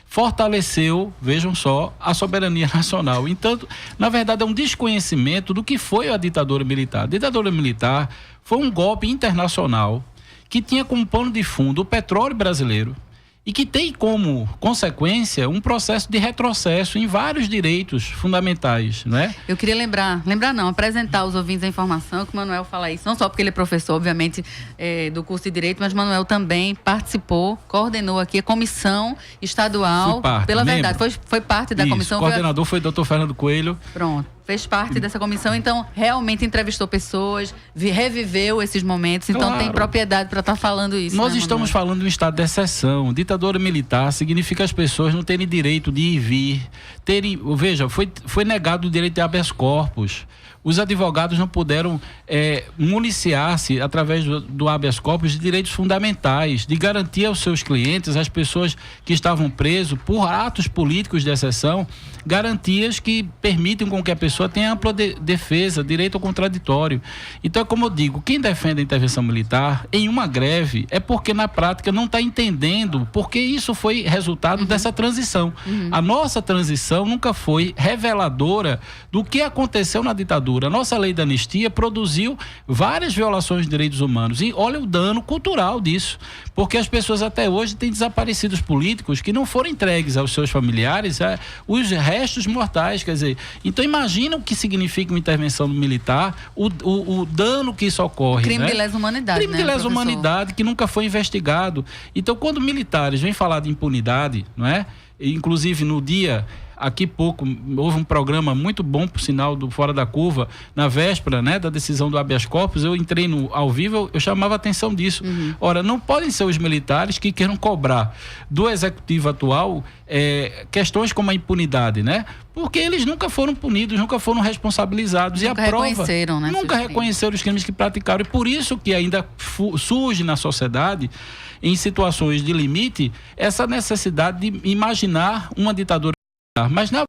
fortaleceu, vejam só, a soberania nacional. Então, na verdade, é um desconhecimento do que foi a ditadura militar. A ditadura militar foi um golpe internacional que tinha como pano de fundo o petróleo brasileiro e que tem como consequência um processo de retrocesso em vários direitos fundamentais, não é? Eu queria apresentar aos ouvintes a informação que o Manuel fala isso, não só porque ele é professor, obviamente, do curso de Direito, mas Manuel também participou, coordenou aqui a comissão estadual pela verdade, foi parte da comissão. O coordenador foi o Dr. Fernando Coelho. Pronto. Fez parte dessa comissão, então realmente entrevistou pessoas, reviveu esses momentos, então claro, tem propriedade para estar falando isso. Nós estamos falando de um estado de exceção. Ditadura militar significa as pessoas não terem direito de ir e vir. Veja, foi negado o direito de habeas corpus. Os advogados não puderam municiar-se através do habeas corpus de direitos fundamentais, de garantir aos seus clientes, às pessoas que estavam presos por atos políticos de exceção, garantias que permitem com que a pessoa tenha ampla defesa, direito ao contraditório. Então, como eu digo, quem defende a intervenção militar em uma greve é porque na prática não está entendendo porque isso foi resultado dessa transição. A nossa transição nunca foi reveladora do que aconteceu na ditadura. A nossa lei da anistia produziu várias violações de direitos humanos e olha o dano cultural disso, porque as pessoas até hoje têm desaparecidos políticos que não foram entregues aos seus familiares os restos mortais, quer dizer, então imagina o que significa uma intervenção militar, o dano que isso ocorre. Crime de lesa humanidade, crime de lesa humanidade que nunca foi investigado. Então, quando militares vêm falar de impunidade, não é? Inclusive no dia, aqui pouco, houve um programa muito bom, por sinal, do Fora da Curva, na véspera, né, da decisão do habeas corpus, eu entrei ao vivo, eu chamava a atenção disso. Ora, não podem ser os militares que queiram cobrar do executivo atual questões como a impunidade, né? Porque eles nunca foram punidos, nunca foram responsabilizados. Nunca e a prova reconheceram, né? Nunca reconheceram os crimes que praticaram. E por isso que ainda surge na sociedade, em situações de limite, essa necessidade de imaginar uma ditadura. Mas na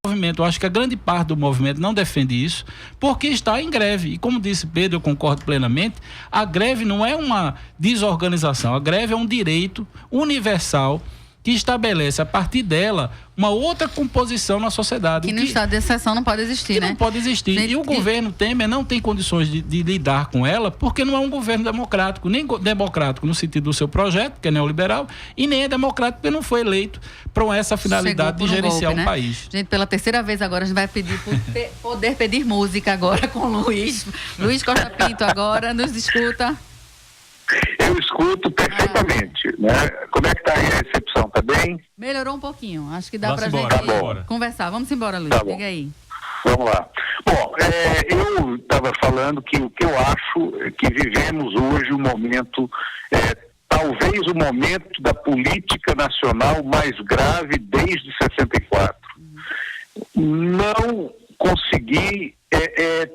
movimento, eu acho que a grande parte do movimento não defende isso, porque está em greve. E como disse Pedro, eu concordo plenamente, a greve não é uma desorganização, a greve é um direito universal que estabelece a partir dela uma outra composição na sociedade. Que no estado de exceção não pode existir, né? Não pode existir. E o governo Temer não tem condições de lidar com ela, porque não é um governo democrático, nem democrático no sentido do seu projeto, que é neoliberal, e nem é democrático porque não foi eleito para essa finalidade de gerenciar o país. Gente, pela terceira vez agora a gente vai pedir poder pedir música agora com o Luiz. Luiz Costa Pinto agora, nos escuta. Eu escuto perfeitamente, né? Como é que tá aí a recepção? Tá bem? Melhorou um pouquinho. Acho que dá pra gente conversar. Vamos embora, Luiz. Tá bom. Diga aí. Vamos lá. Bom, eu estava falando que o que eu acho é que vivemos hoje um momento, talvez o momento da política nacional mais grave desde 64. Não consegui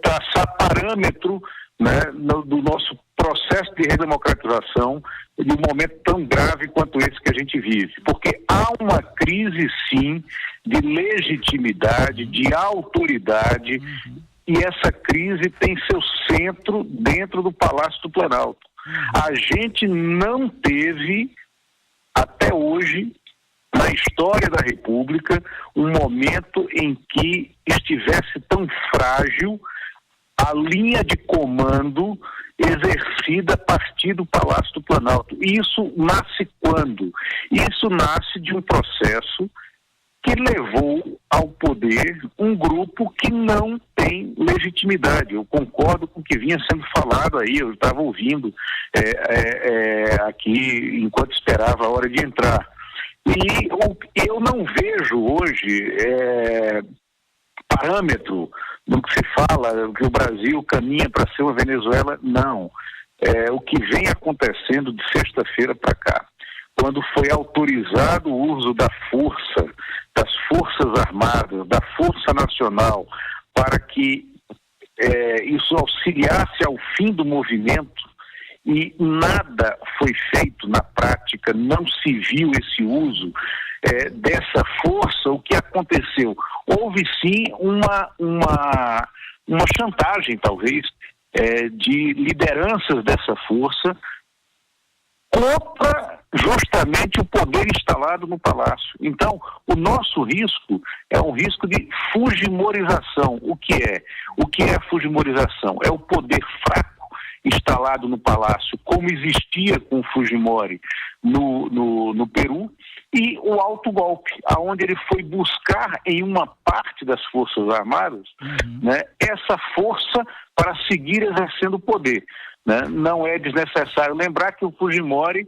traçar parâmetro, né, do nosso processo de redemocratização de um momento tão grave quanto esse que a gente vive. Porque há uma crise, sim, de legitimidade, de autoridade, e essa crise tem seu centro dentro do Palácio do Planalto. A gente não teve, até hoje, na história da República, um momento em que estivesse tão frágil a linha de comando exercida a partir do Palácio do Planalto. E isso nasce quando? Isso nasce de um processo que levou ao poder um grupo que não tem legitimidade. Eu concordo com o que vinha sendo falado aí, eu estava ouvindo aqui enquanto esperava a hora de entrar. E eu não vejo hoje parâmetro do que se fala, que o Brasil caminha para ser uma Venezuela. Não. O que vem acontecendo de sexta-feira para cá, quando foi autorizado o uso da força, das Forças Armadas, da Força Nacional, para que isso auxiliasse ao fim do movimento, e nada foi feito na prática, não se viu esse uso dessa força. O que aconteceu? Houve sim uma chantagem, talvez, de lideranças dessa força contra justamente o poder instalado no Palácio. Então, o nosso risco é um risco de fujimorização. O que é? O que é a fujimorização? É o poder fraco instalado no Palácio, como existia com o Fujimori no Peru, e o autogolpe, aonde ele foi buscar em uma parte das Forças Armadas, né, essa força para seguir exercendo o poder. Né? Não é desnecessário lembrar que o Fujimori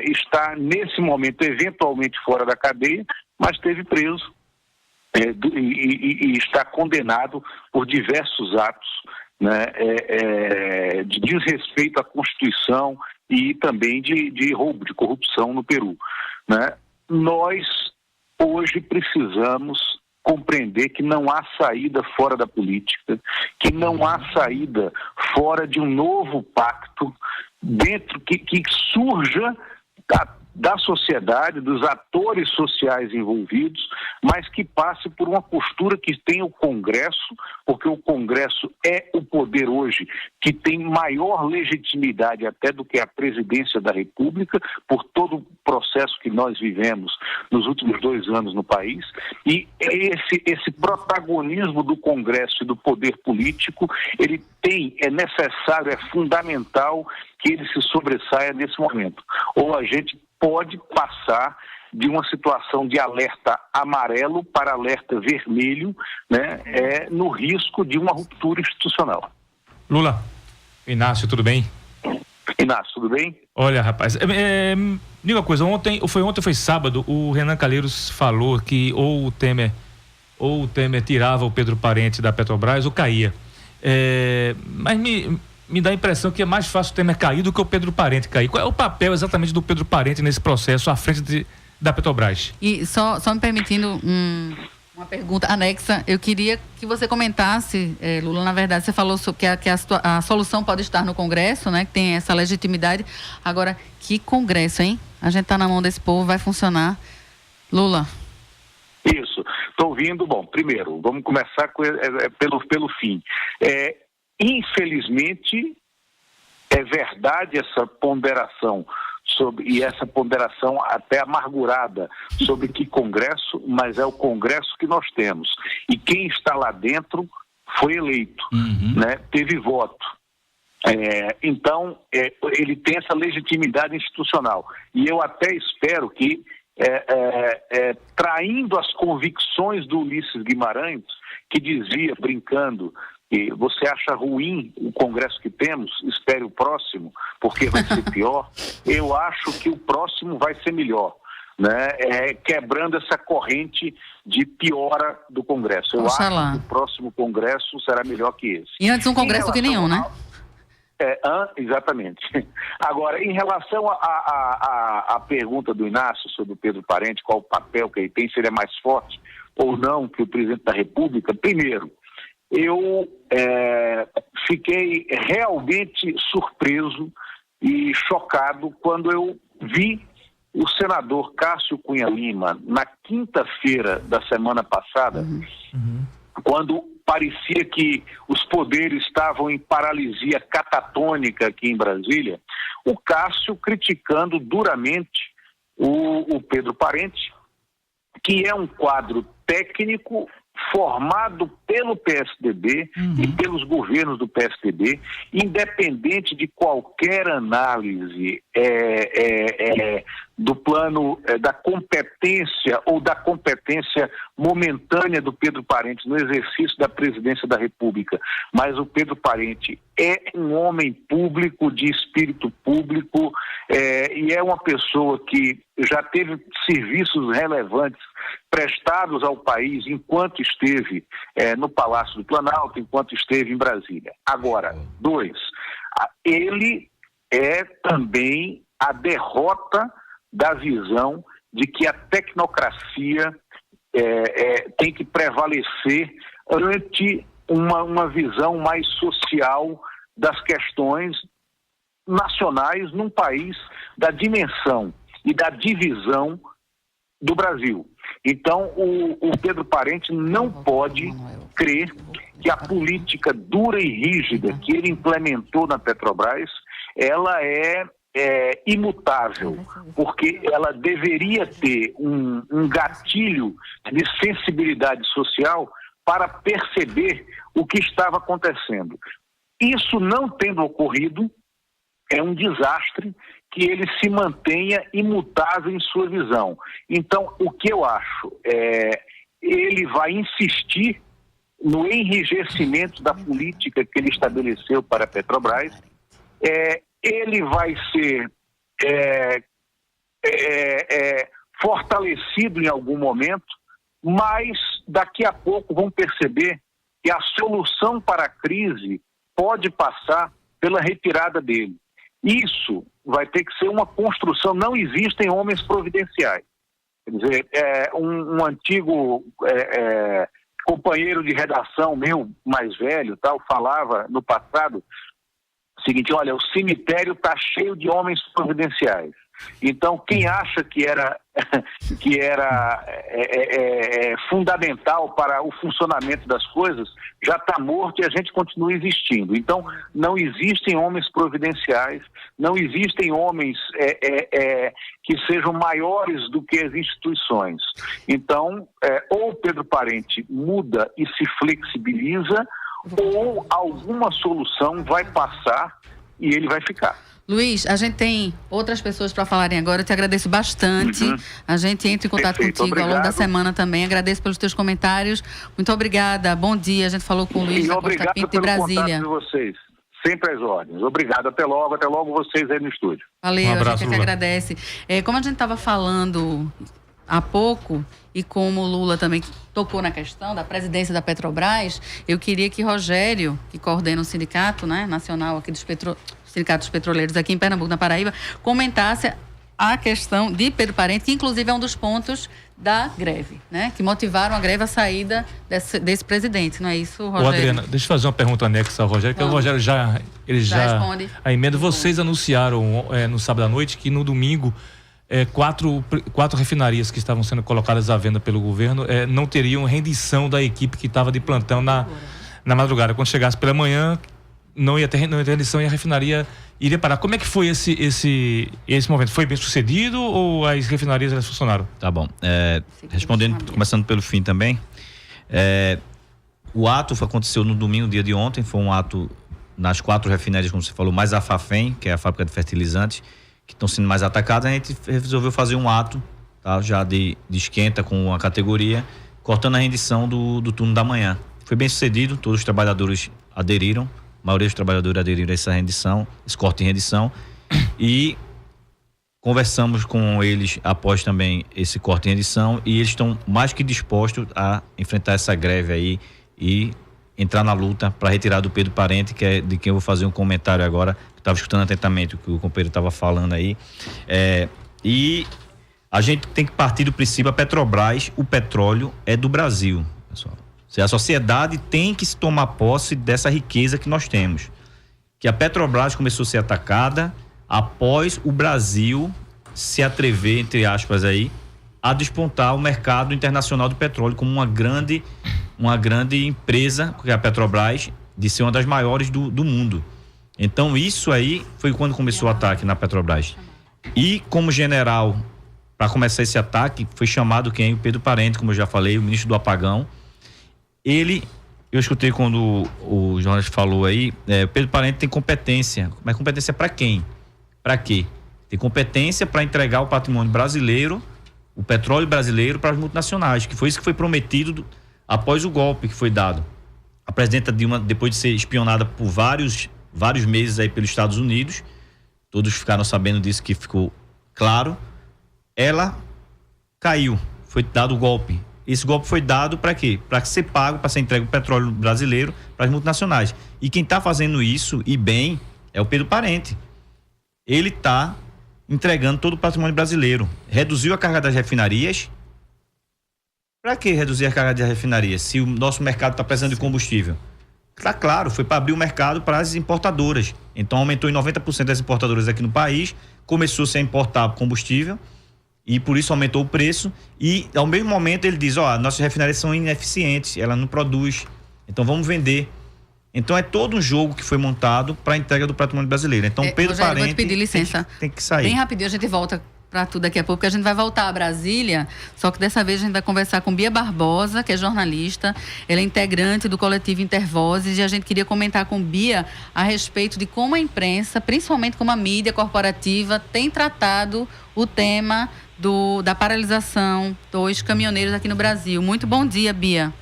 está, nesse momento, eventualmente fora da cadeia, mas esteve preso e está condenado por diversos atos, né, de desrespeito à Constituição e também de roubo, de corrupção no Peru. Né? Nós, hoje, precisamos compreender que não há saída fora da política, que não há saída fora de um novo pacto dentro que surja da sociedade, dos atores sociais envolvidos, mas que passe por uma postura que tenha o Congresso, porque o Congresso é o poder hoje que tem maior legitimidade até do que a presidência da República, por todo o processo que nós vivemos nos últimos 2 anos no país, e esse protagonismo do Congresso e do poder político, é necessário, é fundamental que ele se sobressaia nesse momento. Ou a gente pode passar de uma situação de alerta amarelo para alerta vermelho, né, no risco de uma ruptura institucional. Lula, Inácio, tudo bem? Inácio, tudo bem? Olha, rapaz, diga uma coisa, ontem foi sábado, o Renan Calheiros falou que ou o Temer tirava o Pedro Parente da Petrobras ou caía. Mas me dá a impressão que é mais fácil o Temer cair do que o Pedro Parente cair. Qual é o papel exatamente do Pedro Parente nesse processo à frente da Petrobras? E só me permitindo uma pergunta anexa, eu queria que você comentasse, Lula, na verdade, você falou que a solução pode estar no Congresso, né, que tem essa legitimidade. Agora, que Congresso, hein? A gente está na mão desse povo, vai funcionar. Lula. Isso, estou ouvindo. Bom, primeiro, vamos começar pelo fim. Infelizmente, é verdade essa ponderação e essa ponderação até amargurada sobre que Congresso, mas é o Congresso que nós temos. E quem está lá dentro foi eleito, né? Teve voto. Então, ele tem essa legitimidade institucional. E eu até espero que, traindo as convicções do Ulisses Guimarães, que dizia, brincando, que você acha ruim o Congresso que temos, espere o próximo, porque vai ser pior. Eu acho que o próximo vai ser melhor, né? Quebrando essa corrente de piora do Congresso. Eu acho que o próximo Congresso será melhor que esse. E antes um Congresso que nenhum, né? Exatamente. Agora, em relação à pergunta do Inácio sobre o Pedro Parente, qual o papel que ele tem, se ele é mais forte ou não que o presidente da República, primeiro, eu fiquei realmente surpreso e chocado quando eu vi o senador Cássio Cunha Lima, na quinta-feira da semana passada, quando parecia que os poderes estavam em paralisia catatônica aqui em Brasília, o Cássio criticando duramente o Pedro Parente, que é um quadro técnico formado pelo PSDB e pelos governos do PSDB, independente de qualquer análise do plano da competência ou da competência momentânea do Pedro Parente no exercício da presidência da República. Mas o Pedro Parente é um homem público, de espírito público, e é uma pessoa que já teve serviços relevantes prestados ao país enquanto esteve no Palácio do Planalto, enquanto esteve em Brasília. Agora, ele é também a derrota da visão de que a tecnocracia tem que prevalecer ante uma visão mais social das questões nacionais num país da dimensão e da divisão do Brasil. Então, o Pedro Parente não pode crer que a política dura e rígida que ele implementou na Petrobras, ela é imutável, porque ela deveria ter um gatilho de sensibilidade social para perceber o que estava acontecendo. Isso não tendo ocorrido, é um desastre que ele se mantenha imutável em sua visão. Então, o que eu acho ele vai insistir no enrijecimento da política que ele estabeleceu para a Petrobras, ele vai ser fortalecido em algum momento, mas daqui a pouco vão perceber que a solução para a crise pode passar pela retirada dele. Isso vai ter que ser uma construção, não existem homens providenciais. Quer dizer, um antigo companheiro de redação meu, mais velho, falava no passado o seguinte: olha, o cemitério está cheio de homens providenciais. Então, quem acha que era fundamental para o funcionamento das coisas já está morto e a gente continua existindo. Então, não existem homens providenciais, não existem homens que sejam maiores do que as instituições. Então, ou o Pedro Parente muda e se flexibiliza, ou alguma solução vai passar e ele vai ficar. Luiz, a gente tem outras pessoas para falarem agora. Eu te agradeço bastante. A gente entra em contato contigo ao longo da semana também. Agradeço pelos teus comentários. Muito obrigada. Bom dia. A gente falou com o Luiz da Costa Pinto de Brasília. Obrigado de vocês. Sempre às ordens. Obrigado. Até logo vocês aí no estúdio. Valeu, a gente que agradece. Como a gente estava falando há pouco, e como o Lula também tocou na questão da presidência da Petrobras, eu queria que Rogério, que coordena o sindicato nacional aqui dos sindicatos petroleiros aqui em Pernambuco, na Paraíba, comentasse a questão de Pedro Parente, que inclusive é um dos pontos da greve, que motivaram a greve, a saída desse presidente, não é isso, Rogério? Adriana, deixa eu fazer uma pergunta anexa ao Rogério, que o Rogério já responde. A emenda, vocês anunciaram no sábado à noite que no domingo quatro refinarias que estavam sendo colocadas à venda pelo governo não teriam rendição da equipe que estava de plantão na madrugada. Quando chegasse pela manhã, não ia ter rendição e a refinaria iria parar. Como é que foi esse momento? Foi bem sucedido ou as refinarias elas funcionaram? Tá bom. Respondendo, começando pelo fim também. O ato aconteceu no domingo, dia de ontem. Foi um ato nas 4 refinarias, como você falou, mais a Fafem, que é a fábrica de fertilizantes, que estão sendo mais atacadas. A gente resolveu fazer um ato, tá, já de esquenta com a categoria, cortando a rendição do turno da manhã. Foi bem sucedido, todos os trabalhadores aderiram, a maioria dos trabalhadores aderiram a essa rendição, esse corte de rendição, e conversamos com eles após também esse corte de rendição, e eles estão mais que dispostos a enfrentar essa greve aí e entrar na luta para retirar do Pedro Parente, que é de quem eu vou fazer um comentário agora, que estava escutando atentamente o que o companheiro estava falando aí. E a gente tem que partir do princípio, a Petrobras, o petróleo é do Brasil, pessoal. A sociedade tem que se tomar posse dessa riqueza que nós temos. Que a Petrobras começou a ser atacada após o Brasil se atrever, entre aspas aí, a despontar o mercado internacional do petróleo como uma grande empresa, que é a Petrobras, de ser uma das maiores do mundo. Então isso aí foi quando começou o ataque na Petrobras. E como general, para começar esse ataque, foi chamado quem? O Pedro Parente, como eu já falei, o ministro do apagão. Eu escutei quando o jornalista falou aí, o Pedro Parente tem competência. Mas competência para quem? Para quê? Tem competência para entregar o patrimônio brasileiro, o petróleo brasileiro, para as multinacionais, que foi isso que foi prometido após o golpe que foi dado. A presidenta Dilma, depois de ser espionada por vários meses aí pelos Estados Unidos, todos ficaram sabendo disso, que ficou claro, ela caiu, foi dado o golpe. Esse golpe foi dado para quê? Para ser pago, para ser entregue o petróleo brasileiro para as multinacionais. E quem está fazendo isso, e bem, é o Pedro Parente. Ele está entregando todo o patrimônio brasileiro. Reduziu a carga das refinarias. Para que reduzir a carga das refinarias se o nosso mercado está precisando de combustível? Tá claro, foi para abrir o mercado para as importadoras. Então aumentou em 90% das importadoras aqui no país, começou-se a importar combustível, e por isso aumentou o preço, e ao mesmo momento ele diz, nossas refinarias são ineficientes, ela não produz, então vamos vender. Então é todo um jogo que foi montado para a entrega do patrimônio brasileiro. Então Pedro Parente, vou te pedir licença. Tem que sair. Bem rapidinho, a gente volta para tudo daqui a pouco, porque a gente vai voltar a Brasília, só que dessa vez a gente vai conversar com Bia Barbosa, que é jornalista, ela é integrante do coletivo Intervozes, e a gente queria comentar com Bia a respeito de como a imprensa, principalmente como a mídia corporativa, tem tratado o tema da paralisação dos caminhoneiros aqui no Brasil. Muito bom dia, Bia.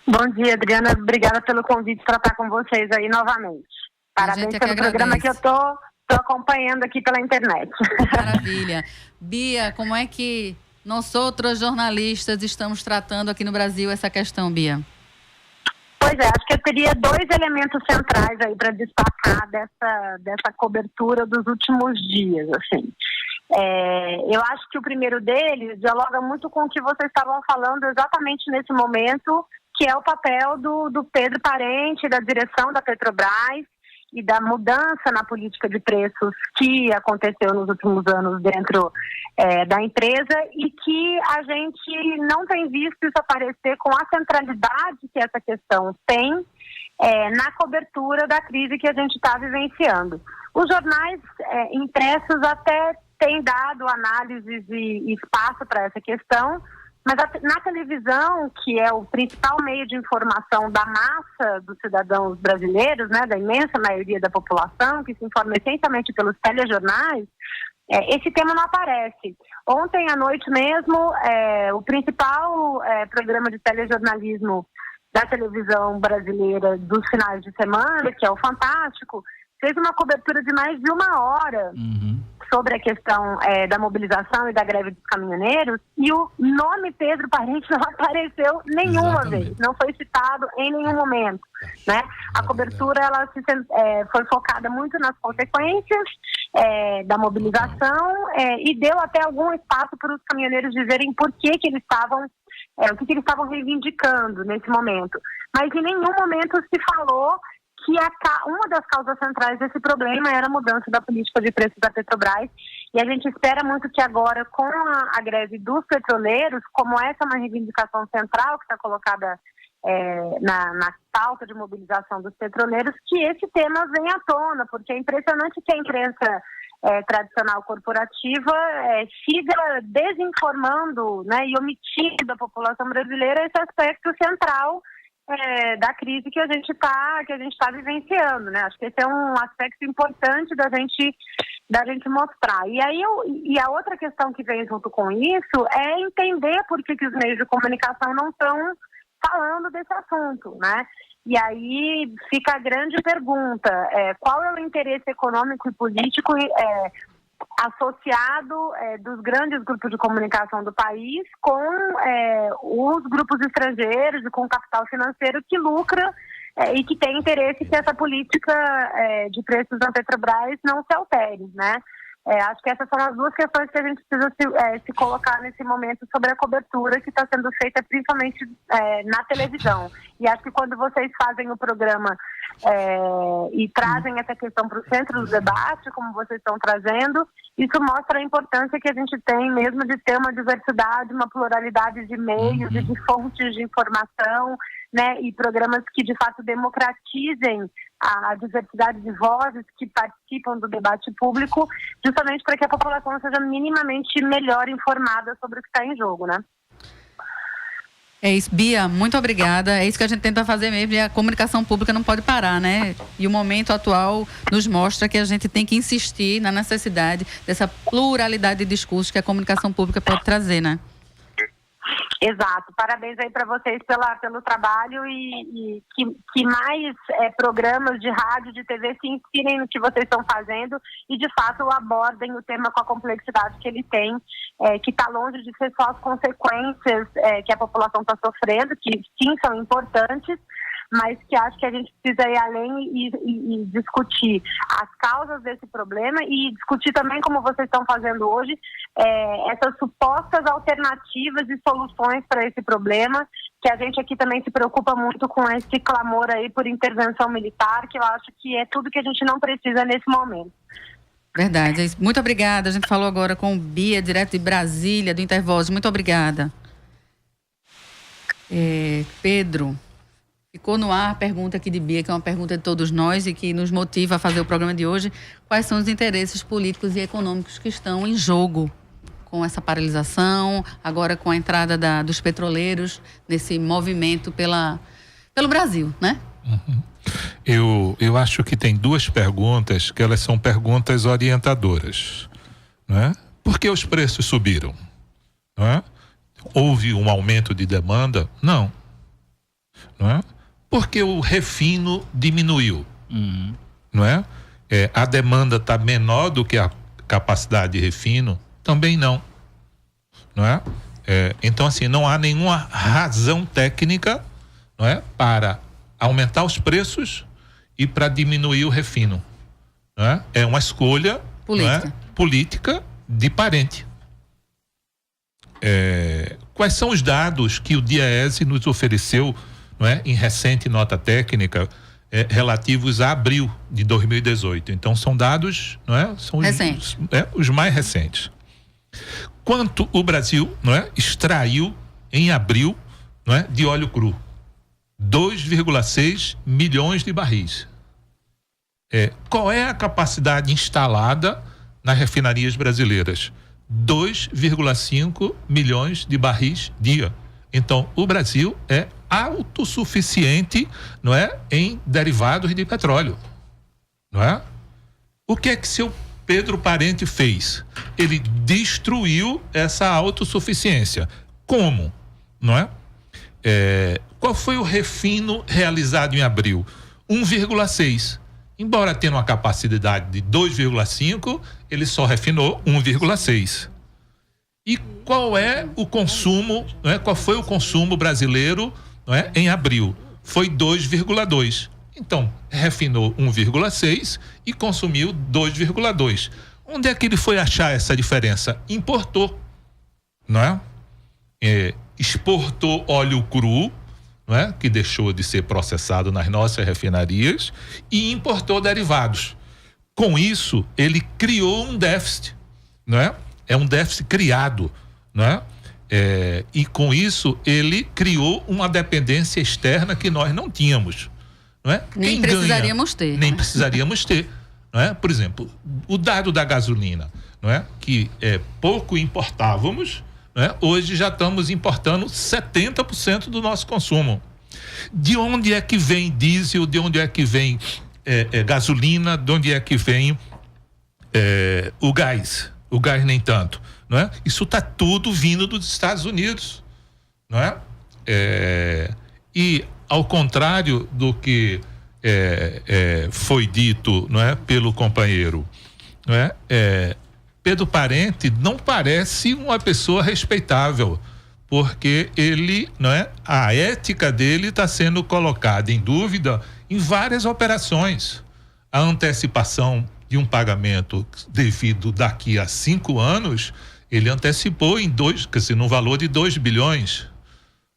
Bom dia, Adriana. Obrigada pelo convite para estar com vocês aí novamente. Parabéns pelo programa que eu tô acompanhando aqui pela internet. Maravilha. Bia, como é que nós outros jornalistas estamos tratando aqui no Brasil essa questão, Bia? Pois é, acho que eu teria 2 elementos centrais aí para destacar dessa cobertura dos últimos dias, assim. Eu acho que o primeiro deles dialoga muito com o que vocês estavam falando exatamente nesse momento, que é o papel do Pedro Parente, da direção da Petrobras e da mudança na política de preços que aconteceu nos últimos anos dentro da empresa, e que a gente não tem visto isso aparecer com a centralidade que essa questão tem na cobertura da crise que a gente está vivenciando. Os jornais impressos até têm dado análises e espaço para essa questão, mas na televisão, que é o principal meio de informação da massa dos cidadãos brasileiros, né, da imensa maioria da população, que se informa essencialmente pelos telejornais, esse tema não aparece. Ontem à noite mesmo, o principal programa de telejornalismo da televisão brasileira dos finais de semana, que é o Fantástico, fez uma cobertura de mais de 1 hora sobre a questão da mobilização e da greve dos caminhoneiros, e o nome Pedro Parente não apareceu nenhuma vez, não foi citado em nenhum momento, né? A cobertura ela foi focada muito nas consequências da mobilização e deu até algum espaço para os caminhoneiros dizerem por que eles estavam, o que eles estavam reivindicando nesse momento. Mas em nenhum momento se falou que uma das causas centrais desse problema era a mudança da política de preços da Petrobras, e a gente espera muito que agora, com a greve dos petroleiros, como essa é uma reivindicação central que está colocada na pauta de mobilização dos petroleiros, que esse tema venha à tona, porque é impressionante que a imprensa tradicional corporativa siga desinformando, né, e omitindo da população brasileira esse aspecto central da crise que a gente está vivenciando, né? Acho que esse é um aspecto importante da gente mostrar. E a outra questão que vem junto com isso é entender por que os meios de comunicação não estão falando desse assunto, né? E aí fica a grande pergunta, qual é o interesse econômico e político associado dos grandes grupos de comunicação do país com os grupos estrangeiros e com o capital financeiro que lucra e que tem interesse que essa política de preços da Petrobras não se altere, né? Acho que essas são as duas questões que a gente precisa se colocar nesse momento sobre a cobertura que está sendo feita principalmente na televisão. E acho que quando vocês fazem o programa e trazem essa questão para o centro do debate, como vocês estão trazendo, isso mostra a importância que a gente tem mesmo de ter uma diversidade, uma pluralidade de meios e de fontes de informação, né, e programas que de fato democratizem a diversidade de vozes que participam do debate público, justamente para que a população seja minimamente melhor informada sobre o que está em jogo, né? É isso, Bia, muito obrigada. É isso que a gente tenta fazer mesmo, e a comunicação pública não pode parar, né? E o momento atual nos mostra que a gente tem que insistir na necessidade dessa pluralidade de discursos que a comunicação pública pode trazer, né? Exato. Parabéns aí para vocês pelo trabalho e que mais programas de rádio, de TV se inspirem no que vocês estão fazendo e, de fato, abordem o tema com a complexidade que ele tem, que está longe de ser só as consequências que a população está sofrendo, que sim são importantes, mas que acho que a gente precisa ir além e discutir as causas desse problema e discutir também, como vocês estão fazendo hoje, essas supostas alternativas e soluções para esse problema, que a gente aqui também se preocupa muito com esse clamor aí por intervenção militar, que eu acho que é tudo que a gente não precisa nesse momento. Verdade. Muito obrigada. A gente falou agora com Bia, direto de Brasília, do Intervoz. Muito obrigada. Pedro... Ficou no ar a pergunta aqui de Bia, que é uma pergunta de todos nós e que nos motiva a fazer o programa de hoje. Quais são os interesses políticos e econômicos que estão em jogo com essa paralisação, agora com a entrada dos petroleiros nesse movimento pelo Brasil, né? Eu acho que tem duas perguntas que elas são perguntas orientadoras, né? Por que os preços subiram? Não é? Houve um aumento de demanda? Não. Não é? Porque o refino diminuiu, não é? A demanda está menor do que a capacidade de refino? Também não, não é? Então, assim, não há nenhuma razão técnica, não é, para aumentar os preços e para diminuir o refino, não é? É uma escolha política de parente. Quais são os dados que o DIEESE nos ofereceu, não é, em recente nota técnica, relativos a abril de 2018. Então são dados, não é, são os mais recentes. Quanto o Brasil, não é, extraiu em abril, não é, de óleo cru? 2,6 milhões de barris. Qual é a capacidade instalada nas refinarias brasileiras? 2,5 milhões de barris dia. Então, o Brasil é autossuficiente, não é, em derivados de petróleo, não é? O que é que seu Pedro Parente fez? Ele destruiu essa autossuficiência. Como? Não é? Qual foi o refino realizado em abril? 1,6. Embora tenha uma capacidade de 2,5, ele só refinou 1,6. E qual é o consumo, não é? Qual foi o consumo brasileiro, não é, em abril? Foi 2,2. Então, refinou 1,6 e consumiu 2,2. Onde é que ele foi achar essa diferença? Importou, não é? Exportou óleo cru, não é? Que deixou de ser processado nas nossas refinarias, e importou derivados. Com isso, ele criou um déficit, não é? É um déficit criado, não é? E com isso ele criou uma dependência externa que nós não tínhamos, não é? Nem precisaríamos ter. Nem precisaríamos ter, não é? Por exemplo, o dado da gasolina, não é? Que pouco importávamos, não é? Hoje já estamos importando 70% do nosso consumo. De onde é que vem diesel? De onde é que vem gasolina? De onde é que vem o gás? O gás nem tanto, não é? Isso está tudo vindo dos Estados Unidos, não é? E ao contrário do que foi dito, não é, pelo companheiro, não é? Pedro Parente não parece uma pessoa respeitável, porque ele, não é, a ética dele está sendo colocada em dúvida em várias operações. A antecipação de um pagamento devido daqui a 5 anos, ele antecipou no valor de 2 bilhões,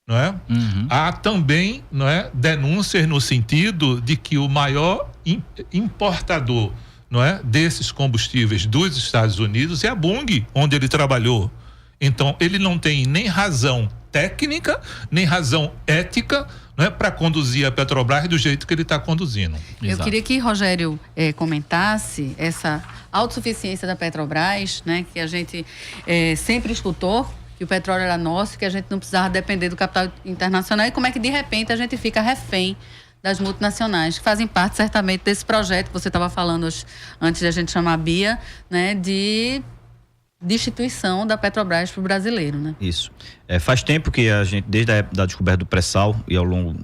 não é? Uhum. Há também, não é, denúncias no sentido de que o maior importador, não é, desses combustíveis dos Estados Unidos é a Bunge, onde ele trabalhou. Então, ele não tem nem razão técnica, nem razão ética, não é, para conduzir a Petrobras do jeito que ele está conduzindo. Eu queria que Rogério comentasse essa autossuficiência da Petrobras, né, que a gente sempre escutou, que o petróleo era nosso, que a gente não precisava depender do capital internacional, e como é que de repente a gente fica refém das multinacionais, que fazem parte certamente desse projeto que você estava falando antes de a gente chamar a Bia, né, de destituição da Petrobras para o brasileiro, né? Isso. Faz tempo que a gente, desde a época da descoberta do pré-sal e ao longo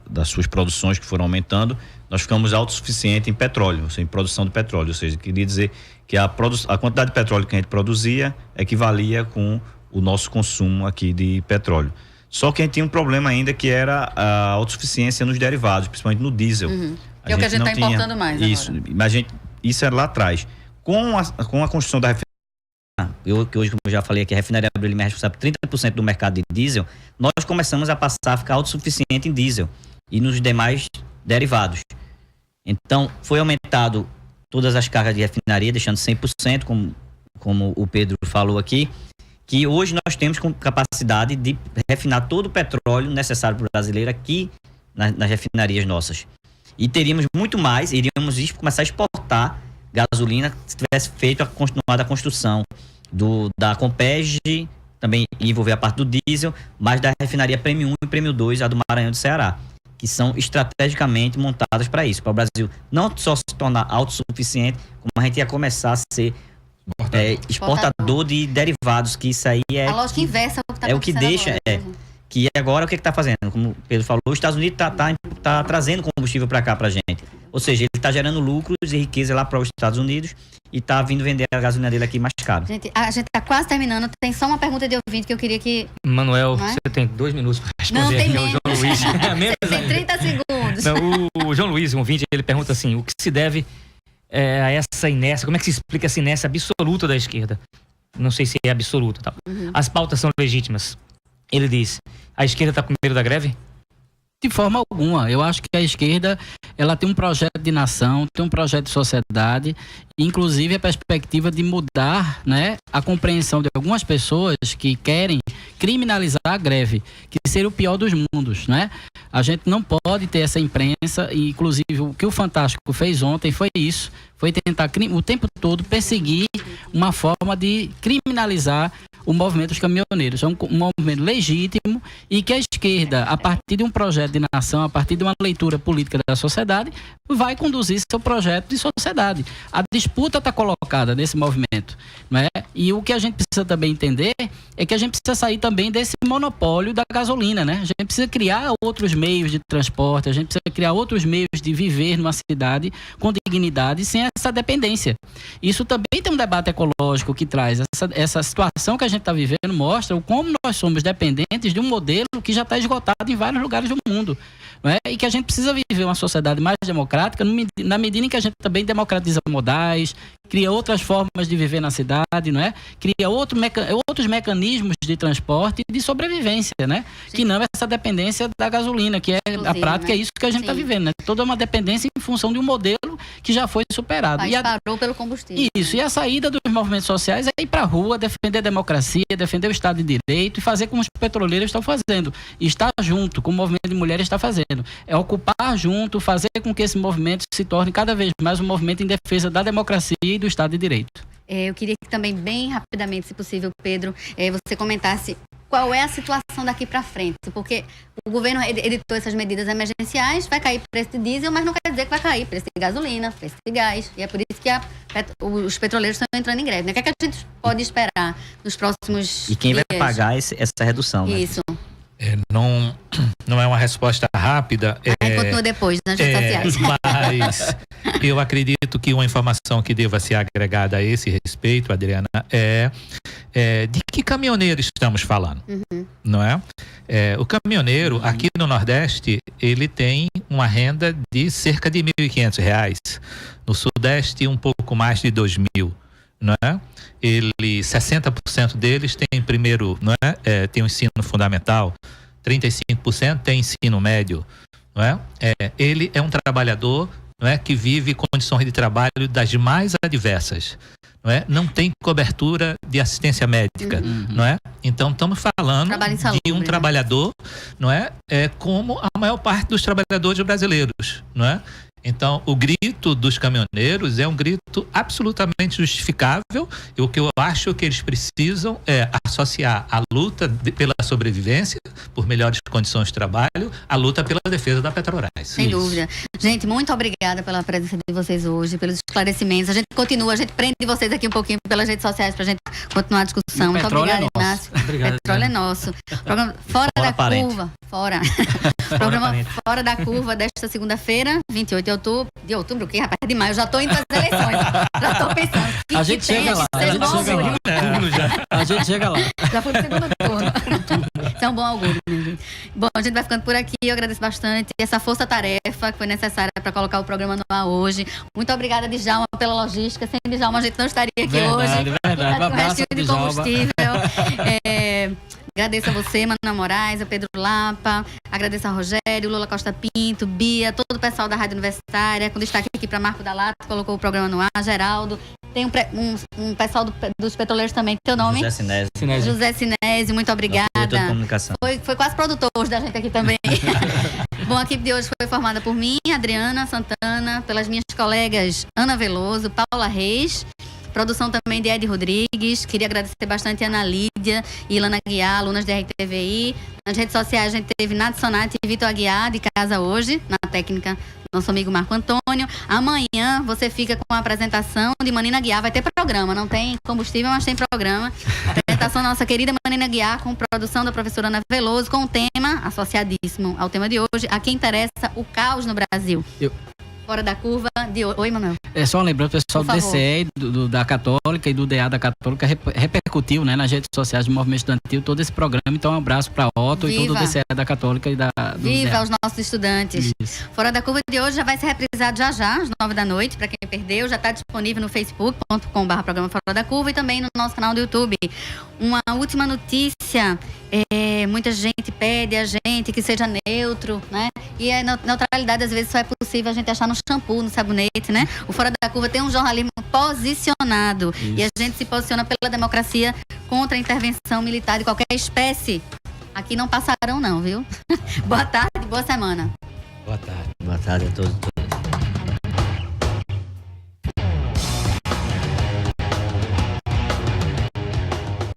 das suas produções que foram aumentando, nós ficamos autossuficientes em petróleo, em produção de petróleo, ou seja, queria dizer que a quantidade de petróleo que a gente produzia equivalia com o nosso consumo aqui de petróleo. Só que a gente tinha um problema ainda, que era a autossuficiência nos derivados, principalmente no diesel. Uhum. Que é o que a gente está importando mais isso, agora. Mas isso era lá atrás. Com a construção da refinaria, que hoje, como eu já falei aqui, a refinaria Abril é responsável por 30% do mercado de diesel, nós começamos a passar a ficar autossuficiente em diesel e nos demais derivados. Então, foi aumentado todas as cargas de refinaria, deixando 100%, como o Pedro falou aqui, que hoje nós temos capacidade de refinar todo o petróleo necessário para o brasileiro aqui nas refinarias nossas. E teríamos muito mais, iríamos começar a exportar gasolina se tivesse continuado a construção da Compeg, também envolver a parte do diesel, mas da refinaria Prêmio 1 e Prêmio 2, a do Maranhão do Ceará, que são estrategicamente montadas para isso, para o Brasil não só se tornar autossuficiente, como a gente ia começar a ser exportador de derivados, que isso aí a lógica inversa é o que deixa que agora o que está fazendo, como o Pedro falou, os Estados Unidos tá trazendo combustível para cá para a gente, ou seja, ele está gerando lucros e riqueza lá para os Estados Unidos e está vindo vender a gasolina dele aqui mais caro. Gente, a gente está quase terminando, tem só uma pergunta de ouvinte que eu queria que... Manuel, você tem 2 minutos para responder. Não, tem menos. O João Luiz. Você tem 30 segundos. Não, o João Luiz, um ouvinte, ele pergunta assim, o que se deve a essa inércia, como é que se explica essa inércia absoluta da esquerda? Não sei se é absoluta, tá? Uhum. As pautas são legítimas. Ele diz, a esquerda está com medo da greve? De forma alguma. Eu acho que a esquerda, ela tem um projeto de nação, tem um projeto de sociedade, inclusive a perspectiva de mudar, né, a compreensão de algumas pessoas que querem criminalizar a greve, que seria o pior dos mundos, né? A gente não pode ter essa imprensa, e inclusive o que o Fantástico fez ontem foi isso, foi tentar o tempo todo perseguir uma forma de criminalizar o movimento dos caminhoneiros. É um movimento legítimo e que a esquerda, a partir de um projeto de nação, a partir de uma leitura política da sociedade, vai conduzir seu projeto de sociedade. A disputa está colocada nesse movimento, né? E o que a gente precisa também entender é que a gente precisa sair também desse monopólio da gasolina, né? A gente precisa criar outros meios de transporte, a gente precisa criar outros meios de viver numa cidade com dignidade, sem essa dependência. Isso também tem um debate ecológico que traz essa situação que a gente está vivendo, mostra o como nós somos dependentes de um modelo que já está esgotado em vários lugares do mundo, não é? E que a gente precisa viver uma sociedade mais democrática na medida em que a gente também democratiza modais, cria outras formas de viver na cidade, não é? Cria outros mecanismos de transporte e de sobrevivência, né? Sim. Que não é essa dependência da gasolina, que é a prática, né? É isso que a gente está vivendo, né? Toda uma dependência em função de um modelo que já foi superado. Mas parou pelo combustível. Isso, e a saída dos movimentos sociais é ir para a rua, defender a democracia, defender o Estado de Direito e fazer como os petroleiros estão fazendo. E estar junto, como o movimento de mulheres está fazendo. É ocupar junto, fazer com que esse movimento se torne cada vez mais um movimento em defesa da democracia e do Estado de Direito. Eu queria que também, bem rapidamente, se possível, Pedro, você comentasse qual é a situação daqui para frente, porque o governo editou essas medidas emergenciais, vai cair o preço de diesel, mas não quer dizer que vai cair o preço de gasolina, preço de gás, e é por isso que os petroleiros estão entrando em greve. Né? O que é que a gente pode esperar nos próximos dias? E quem vai pagar essa redução? Né? Isso. Não é uma resposta rápida. Continua depois nas redes sociais. Mas eu acredito que uma informação que deva ser agregada a esse respeito, Adriana, é de que caminhoneiro estamos falando, não é? O caminhoneiro aqui no Nordeste, ele tem uma renda de cerca de R$1.500. No Sudeste, um pouco mais de R$2.000. Não é? 60% deles tem primeiro, não é? Tem o ensino fundamental, 35% tem ensino médio, não é? Ele é um trabalhador, não é, que vive condições de trabalho das mais adversas, não é? Não tem cobertura de assistência médica, não é? Então estamos falando de um trabalhador, não é? Como a maior parte dos trabalhadores brasileiros, não é? Então, o grito dos caminhoneiros é um grito absolutamente justificável, e o que eu acho que eles precisam é associar a luta pela sobrevivência, por melhores condições de trabalho, à luta pela defesa da Petrobras. Sem dúvida. Gente, muito obrigada pela presença de vocês hoje, pelos esclarecimentos. A gente continua, a gente prende vocês aqui um pouquinho pelas redes sociais pra gente continuar a discussão. Muito obrigada, Inácio. Obrigado, petróleo é nosso. Programa Fora da Curva. Programa Fora da Curva desta segunda-feira, 28 de outubro, que rapaz, de maio, eu já tô indo para as eleições, já tô pensando. A gente chega lá, a gente chega lá. Já foi pro segundo turno. Isso é um bom augúrio, né, gente? Bom, a gente vai ficando por aqui, eu agradeço bastante essa força-tarefa que foi necessária para colocar o programa no ar hoje. Muito obrigada, Djalma, pela logística. Sem Djalma a gente não estaria aqui hoje. Verdade. Um abraço, de combustível. Agradeço a você, Mana Moraes, a Pedro Lapa, agradeço a Rogério, Lula Costa Pinto, Bia, todo o pessoal da Rádio Universitária, com destaque aqui para Marco Dalato, que colocou o programa no ar, Geraldo. Tem um pessoal dos petroleiros também. Teu nome? José Sinésio, muito obrigada. Foi quase produtor da gente aqui também. Bom, a equipe de hoje foi formada por mim, Adriana Santana, pelas minhas colegas Ana Veloso, Paula Reis. Produção também de Ed Rodrigues. Queria agradecer bastante a Ana Lídia e Ilana Guiar, alunas da RTVI. Nas redes sociais a gente teve Nath Sonati e Vitor Aguiar, de casa hoje, na técnica, nosso amigo Marco Antônio. Amanhã você fica com a apresentação de Manina Guiar. Vai ter programa, não tem combustível, mas tem programa. Apresentação da nossa querida Manina Guiar, com produção da professora Ana Veloso, com o tema associadíssimo ao tema de hoje, a quem interessa o caos no Brasil. Fora da Curva de hoje. Oi, Manuel. Só lembrando, o pessoal do DCE, da Católica e do DA da Católica repercutiu, né, nas redes sociais do Movimento Estudantil todo esse programa. Então, um abraço para Otto e todo o DCE da Católica e do Viva DA. Os nossos estudantes. Isso. Fora da Curva de hoje já vai ser reprisado já, às 9 da noite. Para quem perdeu, já está disponível no facebook.com/programa Fora da Curva e também no nosso canal do YouTube. Uma última notícia. Muita gente pede a gente que seja neutro, né? E a neutralidade às vezes só é possível a gente achar no shampoo, no sabonete, né? O Fora da Curva tem um jornalismo posicionado. Isso. E a gente se posiciona pela democracia contra a intervenção militar de qualquer espécie. Aqui não passarão não, viu? Boa tarde, boa semana. Boa tarde. Boa tarde a todos.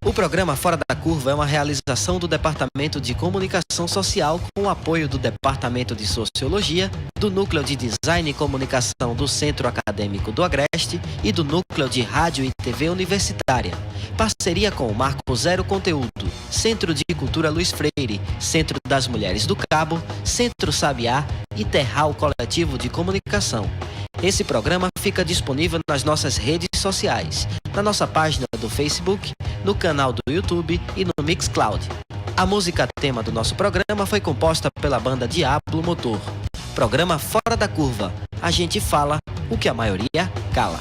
O programa Fora da Curva é uma realização do Departamento de Comunicação Social com o apoio do Departamento de Sociologia, do Núcleo de Design e Comunicação do Centro Acadêmico do Agreste e do Núcleo de Rádio e TV Universitária. Parceria com o Marco Zero Conteúdo, Centro de Cultura Luiz Freire, Centro das Mulheres do Cabo, Centro Sabiá e Terral Coletivo de Comunicação. Esse programa fica disponível nas nossas redes sociais, na nossa página do Facebook, no canal do YouTube e no Mixcloud. A música tema do nosso programa foi composta pela banda Diablo Motor. Programa Fora da Curva. A gente fala o que a maioria cala.